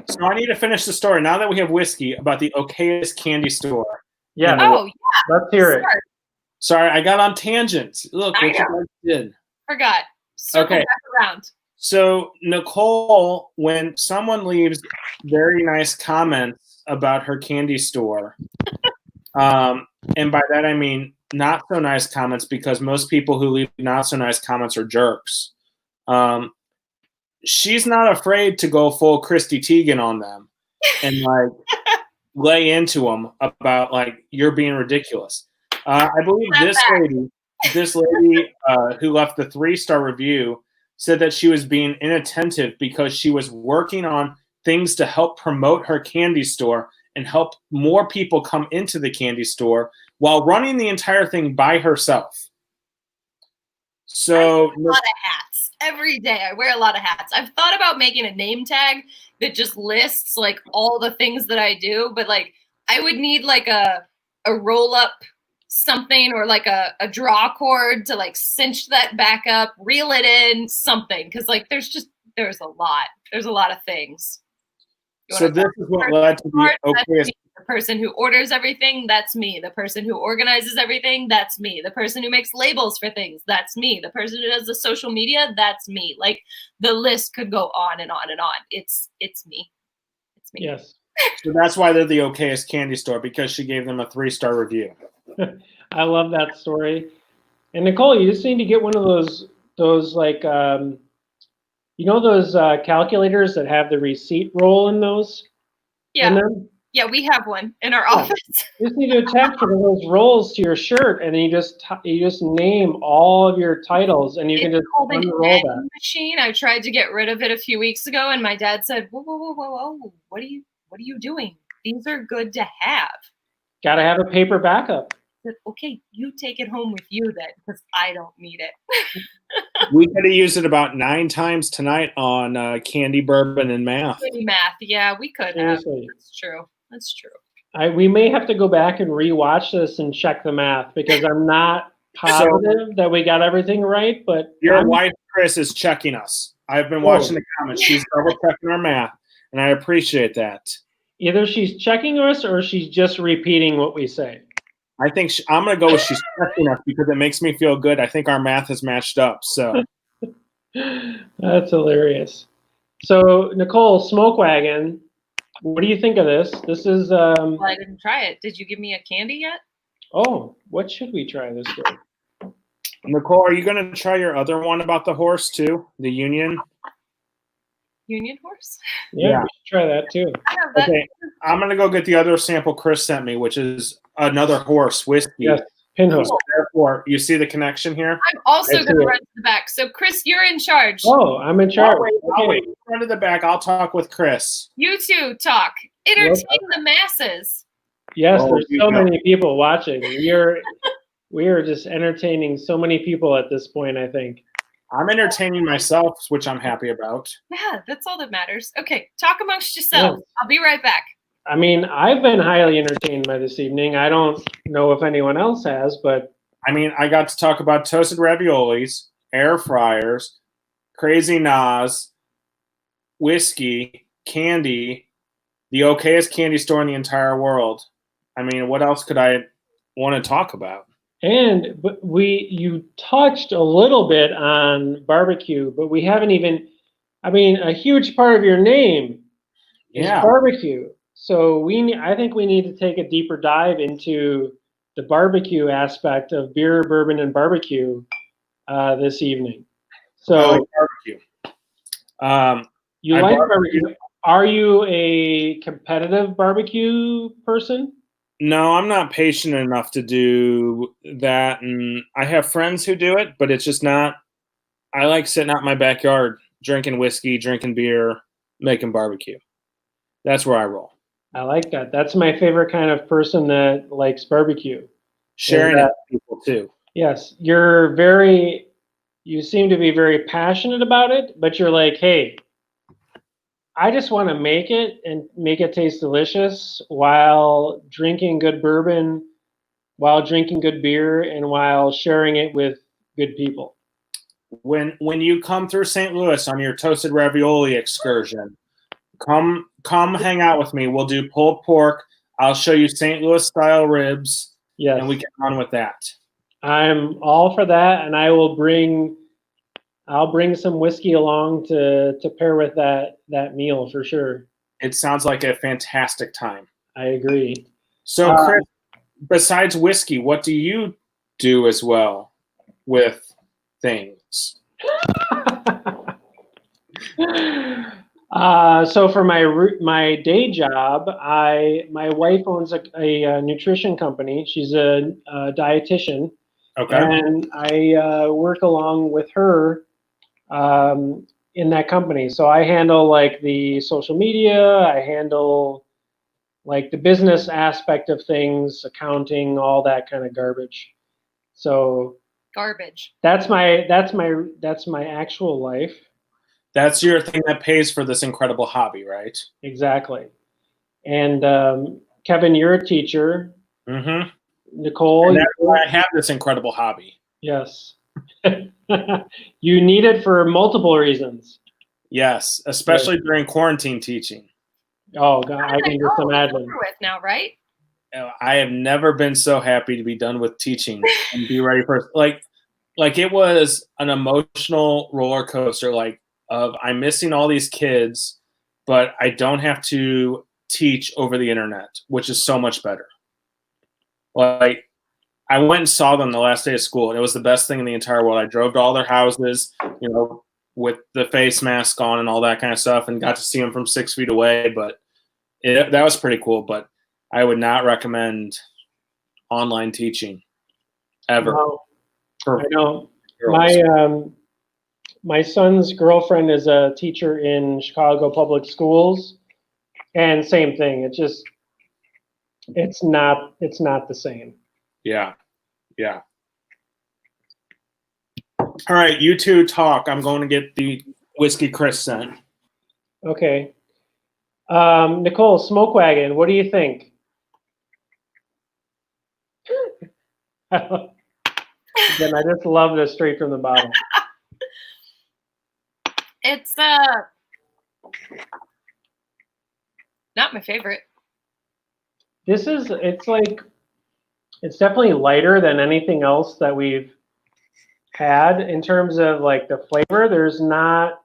So I need to finish the story now that we have whiskey about the okayest candy store. Yeah. Oh, yeah. Let's hear it. Sorry, I got on tangents. Look, what you guys did. Forgot. Circle back around. So Nichole, when someone leaves very nice comments about her candy store, and by that I mean not so nice comments, because most people who leave not so nice comments are jerks. She's not afraid to go full Christy Teigen on them and like lay into them about like you're being ridiculous. I believe this lady who left the 3-star review said that she was being inattentive because she was working on things to help promote her candy store and help more people come into the candy store while running the entire thing by herself. So I wear a lot of hats every day. I wear a lot of hats. I've thought about making a name tag that just lists like all the things that I do, but like I would need like a roll up something or like a draw cord to like cinch that back up, reel it in, something, because like there's a lot of things. So this is what led to the okayest. The person who orders everything, that's me. The person who organizes everything, that's me. The person who makes labels for things, that's me. The person who does the social media, that's me. Like the list could go on and on and on. It's me. It's me. Yes. So that's why they're the okayest candy store, because she gave them a 3-star review. I love that story. And Nichole, you just need to get one of those like those calculators that have the receipt roll in those. Yeah. In them? Yeah, we have one in our office. You just need to attach one of those rolls to your shirt, and then you just name all of your titles, and you can just unroll that. Machine. I tried to get rid of it a few weeks ago, and my dad said, "Whoa! What are you doing? These are good to have. Got to have a paper backup." I said, "Okay, you take it home with you then, because I don't need it." We could have used it about 9 times tonight on candy, bourbon, and math. Math, yeah, we could have. That's true. That's true. We may have to go back and rewatch this and check the math, because I'm not positive that we got everything right. But your wife, Chris, is checking us. I've been watching the comments. She's double checking our math, and I appreciate that. Either she's checking us or she's just repeating what we say. I think I'm going to go with she's checking us, because it makes me feel good. I think our math has matched up. So that's hilarious. So Nichole, Smoke Wagon, what do you think of this? This is well, I didn't try it. Did you give me a candy yet? Oh, what should we try this with? Nichole, are you going to try your other one about the horse too? The Union? Union horse? Yeah, we should try that too. I have that. Okay, I'm going to go get the other sample Chris sent me, which is another horse whiskey. Yes, pinhook. So therefore, you see the connection here? I'm also I going to see it. run to the back. So, Chris, you're in charge. Oh, I'm in charge. I'll wait. Run to the back. I'll talk with Chris. You two talk. Entertain the masses. Yes, Oh, there's you so go. many people watching. We are just entertaining so many people at this point, I think. I'm entertaining myself, which I'm happy about. Yeah, that's all that matters. Okay, talk amongst yourselves. Yes. I'll be right back. I mean, I've been highly entertained by this evening. I don't know if anyone else has, but I mean, I got to talk about toasted raviolis, air fryers, crazy Nas, whiskey, candy, the okayest candy store in the entire world. I mean, what else could I want to talk about? but you touched a little bit on barbecue, but we haven't even. I mean, a huge part of your name is Yeah. barbecue. So I think we need to take a deeper dive into the barbecue aspect of beer, bourbon, and barbecue this evening. So I like barbecue. you I like barbecue. barbecue? Are you a competitive barbecue person? No, I'm not patient enough to do that. And I have friends who do it, but it's just not. I like sitting out in my backyard, drinking whiskey, drinking beer, making barbecue. That's where I roll. I like that. That's my favorite kind of person that likes barbecue. Sharing it with people too. Yes, you seem to be very passionate about it, but you're like, hey, I just want to make it and make it taste delicious while drinking good bourbon, while drinking good beer, and while sharing it with good people. When you come through St. Louis on your toasted ravioli excursion, come hang out with me. We'll do pulled pork. I'll show you St. Louis style ribs, Yes, and we get on with that. I'm all for that, and I'll bring some whiskey along to pair with that meal for sure. It sounds like a fantastic time. I agree. So, Chris, besides whiskey, what do you do as well with things? So for my day job, my wife owns a nutrition company. She's a dietitian, Okay. and I work along with her in that company. So I handle like the social media, I handle like the business aspect of things, accounting, all that kind of garbage. So Garbage. that's my actual life. That's your thing that pays for this incredible hobby, right? Exactly. And Kevin, you're a teacher. Mm-hmm. Nichole, And that's why I have this incredible hobby. yes. You need it for multiple reasons. Yes, especially during quarantine teaching. Oh God, I can just imagine. Over with now, right? I have never been so happy to be done with teaching and be ready for like it was an emotional roller coaster. Like I'm missing all these kids, but I don't have to teach over the internet, which is so much better. Like I went and saw them the last day of school, and it was the best thing in the entire world. I drove to all their houses, with the face mask on and all that kind of stuff, and got to see them from 6 feet away. But that was pretty cool. But I would not recommend online teaching ever. No, for I know. girls. My son's girlfriend is a teacher in Chicago public schools, and same thing. It's not the same. Yeah. All right, you two talk. I'm going to get the whiskey Chris sent. Okay. Nichole, Smoke Wagon, what do you think? Again, I just love this straight from the bottle. It's not my favorite. It's definitely lighter than anything else that we've had in terms of like the flavor. There's not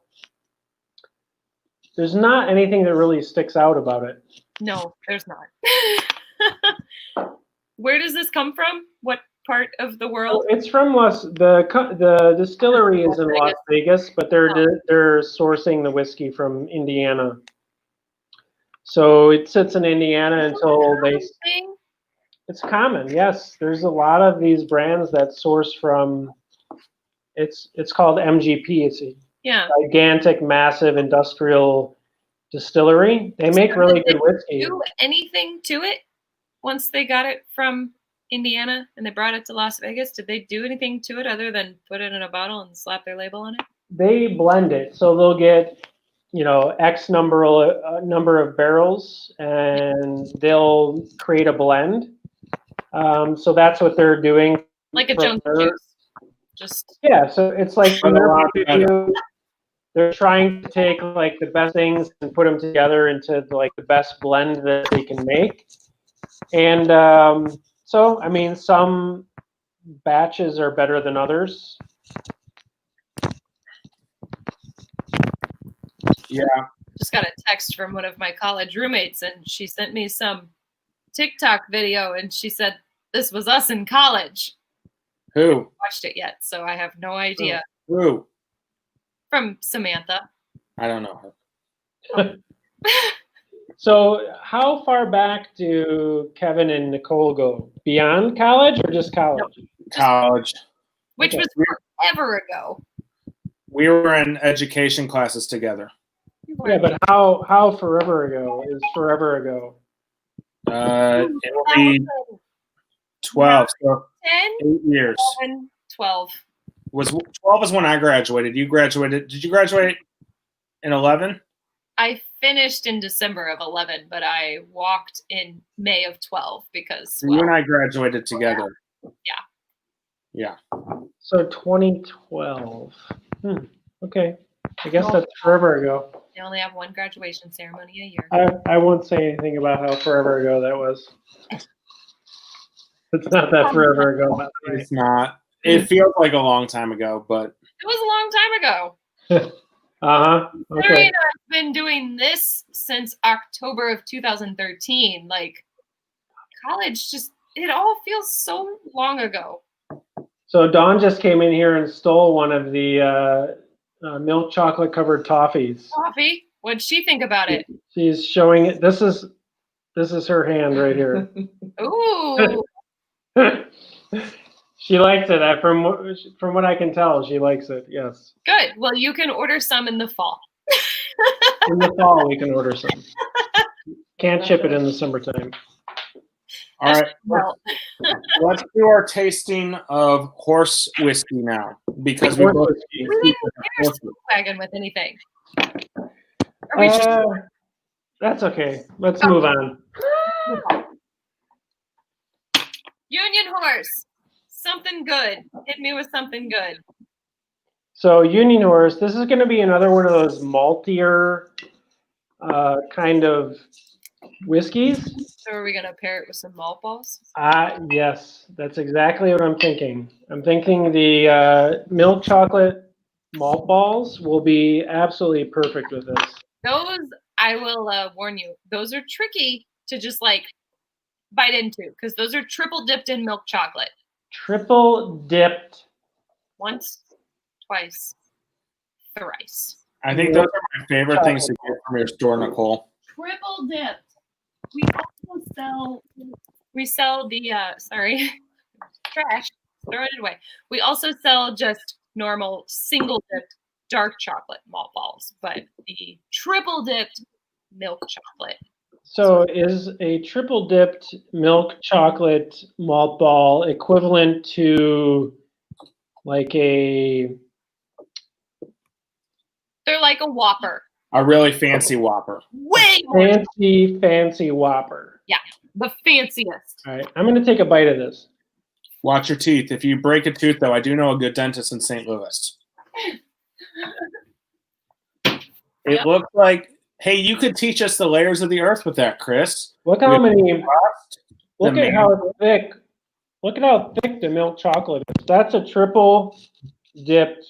anything that really sticks out about it. No, there's not. Where does this come from? What part of the So world? it's from the distillery is in Las Vegas, but they're sourcing the whiskey from Indiana. So it sits in Indiana until Thing? it's common. Yes, there's a lot of these brands that source from. It's called MGP. It's a Yeah. gigantic, massive industrial distillery. They make really good whiskey. Do anything to it once they got it from Indiana and they brought it to Las Vegas? Did they do anything to it other than put it in a bottle and slap their label on it? They blend it, so they'll get X number of barrels, and they'll create a blend. So that's what they're doing. Like a Jones juice. Just yeah. So it's like from their point of view, they're trying to take like the best things and put them together into like the best blend that they can make. And so I mean, some batches are better than others. Yeah. Just got a text from one of my college roommates, and she sent me some TikTok video, and she said this was us in college. Who? I haven't watched it yet, so I have no idea. Who? From Samantha. I don't know her. So how far back do Kevin and Nichole go? Beyond college or just college? College. Which was forever ago. We were in education classes together. Yeah, but how forever ago is forever ago? It will be 12. So 10, 8 years. 11, 12. 12 is when I graduated. You graduated. Did you graduate in 11? I finished in December of 11, but I walked in May of 12 because you and I graduated together. Yeah. So 2012. Okay. I guess that's forever ago. They only have one graduation ceremony a year. I won't say anything about how forever ago that was. It's not that forever ago. It's not. It feels like a long time ago, but it was a long time ago. Okay. I've been doing this since October of 2013. Like college, it all feels so long ago. So Dawn just came in here and stole one of the milk chocolate covered toffees. Toffee? What'd she think about it? She's showing it. This is her hand right here. Ooh. She likes it. From what I can tell, she likes it. Yes. Good. Well, you can order some in the fall. In the fall, we can order some. Can't ship it in the summertime. all right. Let's do our tasting of horse whiskey now, because we both didn't Wagon with anything. Are we that's okay. Let's move on. Union Horse. Something good. Hit me with something good. So Union Horse, this is going to be another one of those maltier kind of whiskeys. So are we going to pair it with some malt balls? Yes, that's exactly what I'm thinking. I'm thinking the milk chocolate malt balls will be absolutely perfect with this. Those, I will warn you, those are tricky to just like bite into because those are triple dipped in milk chocolate. Triple dipped. Once, twice, thrice. I think those are my favorite things to get from your store, Nichole. Triple dipped. We sell the trash, throw it away. We also sell just normal single dipped dark chocolate malt balls, but the triple dipped milk chocolate. So is a triple dipped milk chocolate malt ball equivalent to like They're like a Whopper. A really fancy Whopper. Way more fancy Whopper. Yeah, the fanciest. All right, I'm going to take a bite of this. Watch your teeth. If you break a tooth, though, I do know a good dentist in St. Louis. It looks like, hey, you could teach us the layers of the earth with that, Chris. Look how many. Look at how thick. Look at how thick the milk chocolate is. That's a triple dipped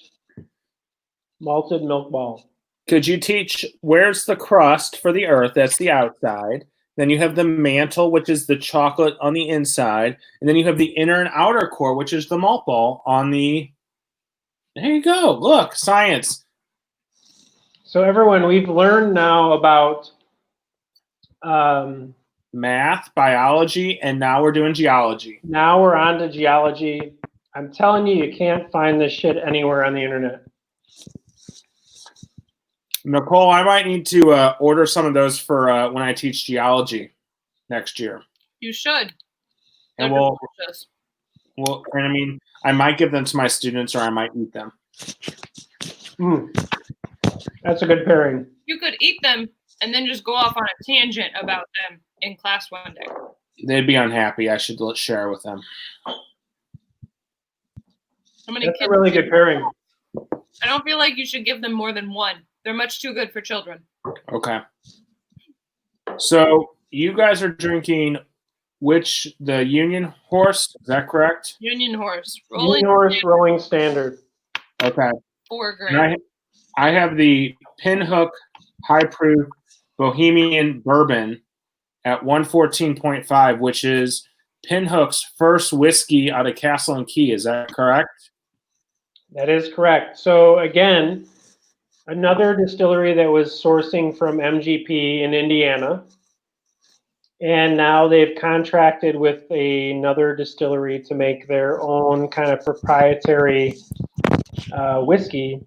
malted milk ball. Could you teach where's the crust for the earth? That's the outside. Then you have the mantle, which is the chocolate on the inside. And then you have the inner and outer core, which is the malt ball on the... There you go. Look, science. So everyone, we've learned now about math, biology, and now we're doing geology. Now we're on to geology. I'm telling you, you can't find this shit anywhere on the internet. Nichole, I might need to order some of those for when I teach geology next year. You should. And we'll, and I mean, I might give them to my students or I might eat them. That's a good pairing. You could eat them and then just go off on a tangent about them in class one day. They'd be unhappy. I should share with them. That's a really good pairing. I don't feel like you should give them more than one. They're much too good for children. Okay. So you guys are drinking the Union Horse, is that correct? Union Horse. Union Horse Rolling Standard. Okay. 4 grams. I have the Pinhook High Proof Bohemian Bourbon at 114.5, which is Pinhook's first whiskey out of Castle and Key. Is that correct? That is correct. So again, another distillery that was sourcing from MGP in Indiana. And now they've contracted with another distillery to make their own kind of proprietary whiskey,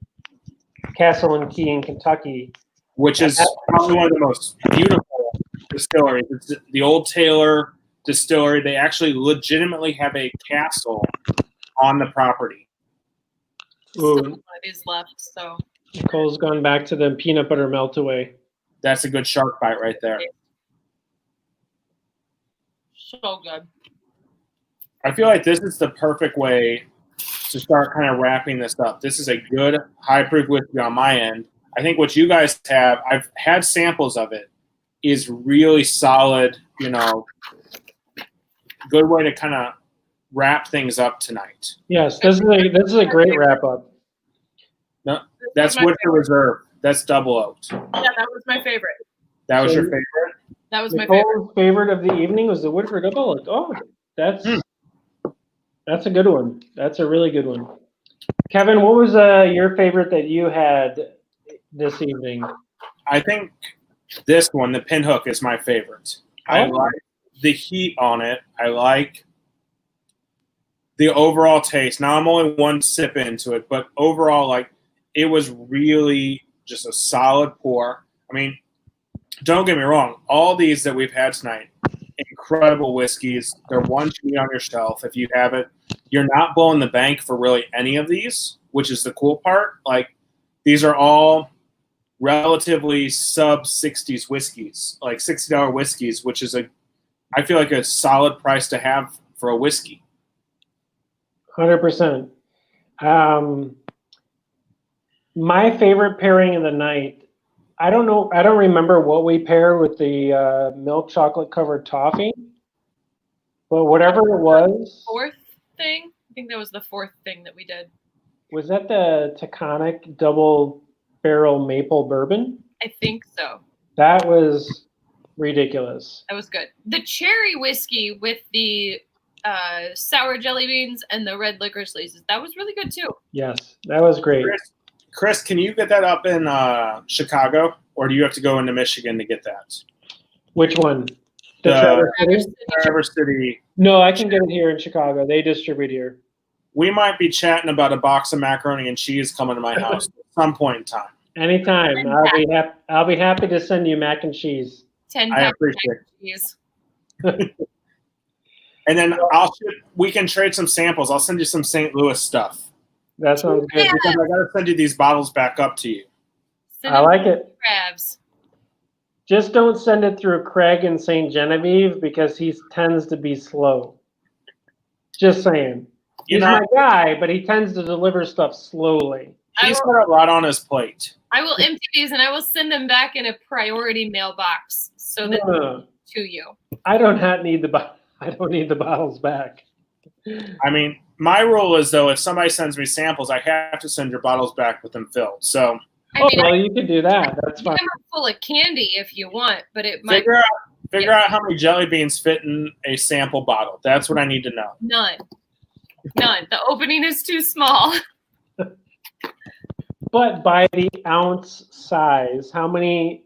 Castle and Key in Kentucky. Which is probably one of the most beautiful distilleries. It's the Old Taylor Distillery. They actually legitimately have a castle on the property. Still one of these left, so. Nicole's gone back to the peanut butter melt away. That's a good shark bite right there. So good. I feel like this is the perfect way to start kind of wrapping this up. This is a good high proof whiskey on my end. I think what you guys have, I've had samples of it, is really solid, good way to kind of wrap things up tonight. Yes, this is a great wrap up. No, that's Woodford Reserve. That's double oaked. Yeah, that was my favorite. That was your favorite? That was my favorite. Favorite of the evening was the Woodford double oaked. Oh, that's a good one. That's a really good one. Kevin, what was your favorite that you had this evening? I think this one, the Pinhook, is my favorite. I like the heat on it. I like the overall taste. Now I'm only one sip into it, but overall, it was really just a solid pour. I mean, don't get me wrong. All these that we've had tonight, incredible whiskeys. They're one to be on your shelf if you have it. You're not blowing the bank for really any of these, which is the cool part. These are all relatively sub-60s whiskeys, like $60 whiskeys, which is I feel like a solid price to have for a whiskey. 100%. My favorite pairing of the night, I don't remember what we paired with the milk chocolate covered toffee, but whatever it was. Fourth thing? I think that was the fourth thing that we did. Was that the Taconic double barrel maple bourbon? I think so. That was ridiculous. That was good. The cherry whiskey with the sour jelly beans and the red licorice laces, that was really good too. Yes, that was great. Chris, can you get that up in Chicago, or do you have to go into Michigan to get that? Which one? The Traverse City. No, I can get it here in Chicago. They distribute here. We might be chatting about a box of macaroni and cheese coming to my house at some point in time. Anytime. I'll be happy to send you mac and cheese. 10 I appreciate it. And then we can trade some samples. I'll send you some St. Louis stuff. That sounds good. Because I got to send you these bottles back up to you. I like it. Crabs. Just don't send it through Craig in St. Genevieve because he tends to be slow. Just saying. He's my guy, but he tends to deliver stuff slowly. He's got a lot on his plate. I will empty these and I will send them back in a priority mailbox so that to you. I don't need the bottles back. I mean, my rule is though, if somebody sends me samples, I have to send your bottles back with them filled. So, well, you can do that. That's fine. I'm full of candy if you want, but it might. Figure out how many jelly beans fit in a sample bottle. That's what I need to know. None. The opening is too small. But by the ounce size, how many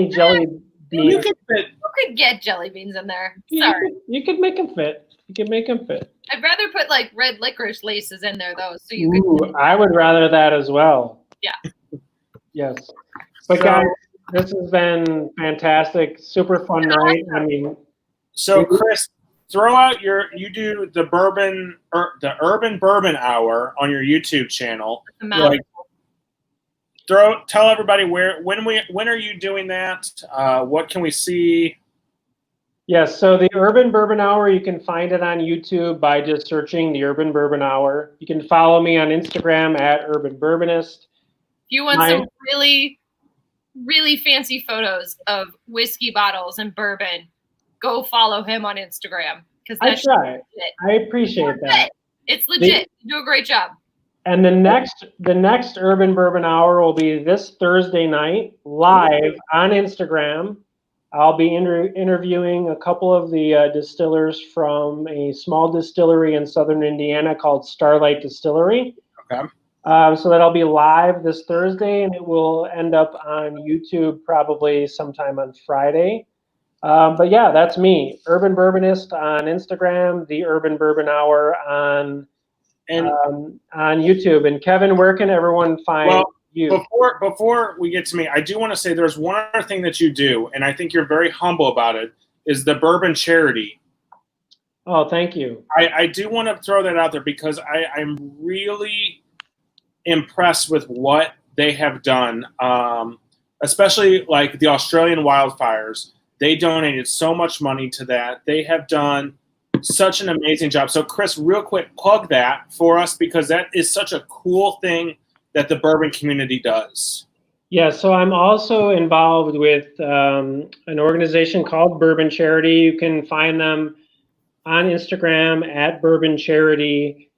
jelly beans? You can fit. You could get jelly beans in there. You Sorry. could make them fit. You could make them fit. I'd rather put like red licorice laces in there though, so you Ooh, could. I would rather that as well. Yeah. Yes. But guys, this has been fantastic. Super fun night. I mean. So Chris, throw out you do the the Urban Bourbon Hour on your YouTube channel. Like, tell everybody when are you doing that? What can we see? Yes, so the Urban Bourbon Hour, you can find it on YouTube by just searching the Urban Bourbon Hour. You can follow me on Instagram at Urban Bourbanist. If you want some really, really fancy photos of whiskey bottles and bourbon, go follow him on Instagram. I try. I appreciate that. It's legit. You do a great job. And the next Urban Bourbon Hour will be this Thursday night, live on Instagram. I'll be interviewing a couple of the distillers from a small distillery in southern Indiana called Starlight Distillery. Okay. So that'll be live this Thursday, and it will end up on YouTube probably sometime on Friday. But yeah, that's me, Urban Bourbanist on Instagram, the Urban Bourbon Hour on YouTube. And Kevin, where can everyone find you? Before we get to me, I do want to say there's one other thing that you do, and I think you're very humble about it, is the Bourbon Charity. Oh, thank you. I do want to throw that out there because I'm really impressed with what they have done, especially like the Australian wildfires. They donated so much money to that. They have done such an amazing job. So Chris, real quick, plug that for us because that is such a cool thing that the bourbon community does. Yeah, so I'm also involved with an organization called Bourbon Charity. You can find them on Instagram at Bourbon Charity.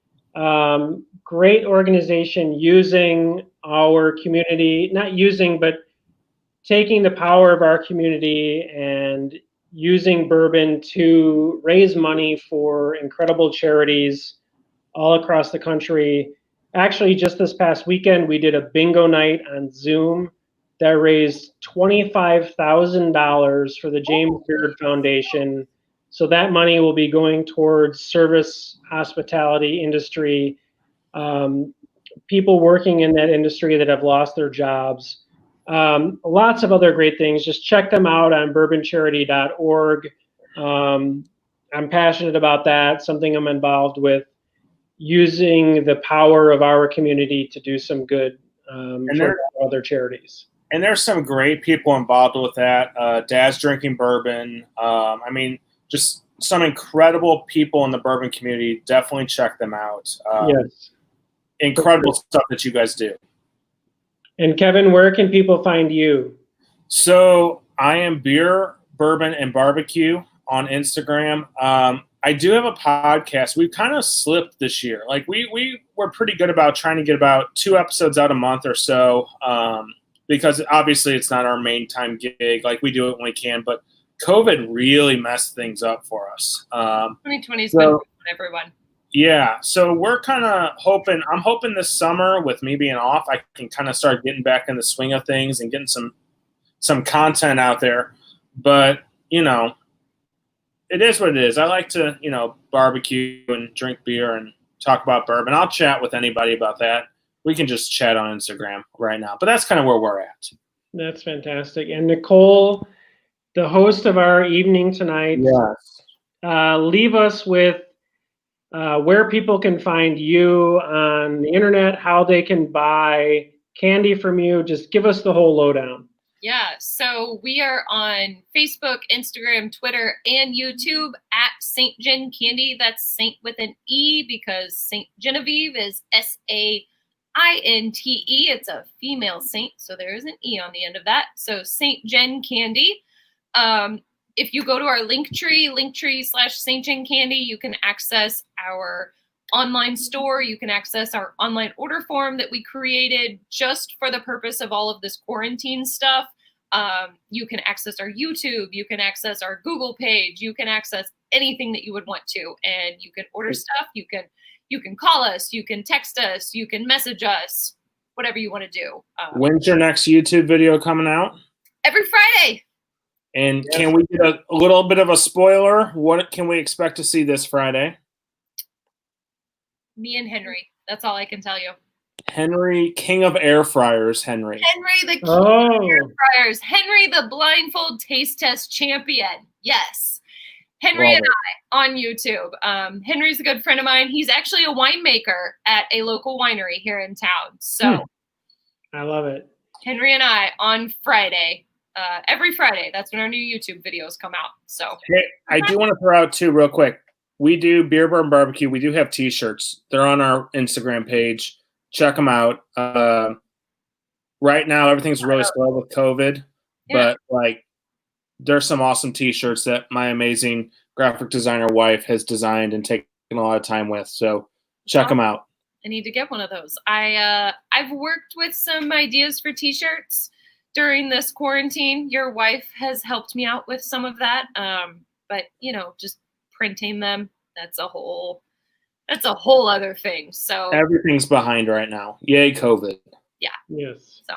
Great organization using our community, not using, but taking the power of our community and using bourbon to raise money for incredible charities all across the country. Actually, just this past weekend, we did a bingo night on Zoom that raised $25,000 for the James Beard Foundation. So that money will be going towards service, hospitality industry, people working in that industry that have lost their jobs. Lots of other great things. Just check them out on bourboncharity.org. I'm passionate about that, something I'm involved with, using the power of our community to do some good for other charities. And there's some great people involved with that. Dad's Drinking Bourbon. I mean, just some incredible people in the bourbon community. Definitely check them out. Yes. Incredible stuff that you guys do. And Kevin, where can people find you? So I am Beer, Bourbon, and Barbecue on Instagram. I do have a podcast. We've kind of slipped this year. Like we were pretty good about trying to get about 2 episodes out a month or so, because obviously it's not our main time gig. Like we do it when we can, but COVID really messed things up for us. 2020's been for everyone. Yeah, so we're kind of hoping. I'm hoping this summer, with me being off, I can kind of start getting back in the swing of things and getting some content out there. But you know, it is what it is. I like to, barbecue and drink beer and talk about bourbon. I'll chat with anybody about that. We can just chat on Instagram right now. But that's kind of where we're at. That's fantastic. And Nichole, the host of our evening tonight, yes, leave us with where people can find you on the internet, how they can buy candy from you. Just give us the whole lowdown. Yeah, so we are on Facebook, Instagram, Twitter, and YouTube at St. Gen Candy. That's Saint with an E because St. Genevieve is Sainte. It's a female saint, so there is an E on the end of that. So St. Gen Candy. If you go to our linktree/St. Gen Candy, you can access our online store. You can access our online order form that we created just for the purpose of all of this quarantine stuff. You can access our YouTube. You can access our Google page. You can access anything that you would want to, and you can order stuff. You can call us. You can text us. You can message us. Whatever you want to do. When's your next YouTube video coming out? Every Friday. And can we get a little bit of a spoiler? What can we expect to see this Friday? Me and Henry. That's all I can tell you. Henry, king of air fryers, Henry. Henry, the king of air fryers. Henry, the blindfold taste test champion. Yes. Henry and I on YouTube. Henry's a good friend of mine. He's actually a winemaker at a local winery here in town. So I love it. Henry and I on Friday. Every Friday. That's when our new YouTube videos come out. So hey, I do want to throw out too real quick. We do Beer Bourbon Barbecue. We do have t-shirts. They're on our Instagram page. Check them out. Right now, everything's really slow with COVID, but like there's some awesome t-shirts that my amazing graphic designer wife has designed and taken a lot of time with. So check them out. I need to get one of those. I've worked with some ideas for t-shirts during this quarantine. Your wife has helped me out with some of that. But you know, just printing them, that's a whole other thing. So everything's behind right now. Yay, COVID. Yeah. Yes. So,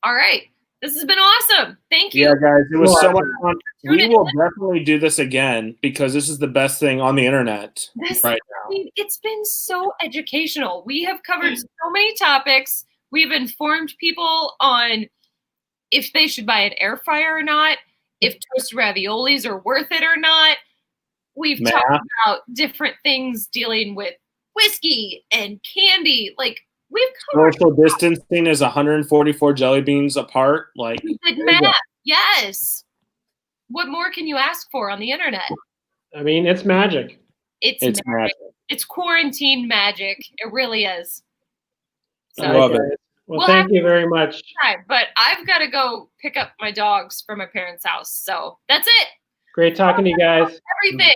all right. This has been awesome. Thank you. Yeah, guys, it was so much fun. We will definitely do this again because this is the best thing on the internet right now. It's been so educational. We have covered so many topics. We've informed people on if they should buy an air fryer or not, if toasted raviolis are worth it or not. We've talked about different things dealing with whiskey and candy. Like, we've covered social distancing is 144 jelly beans apart. Like, we did math. Yes. What more can you ask for on the internet? I mean, it's magic. It's magic. It's quarantine magic. It really is. So, I love it. Well, thank you very much. But I've got to go pick up my dogs from my parents' house. So that's it. Great talking to you guys. Everything.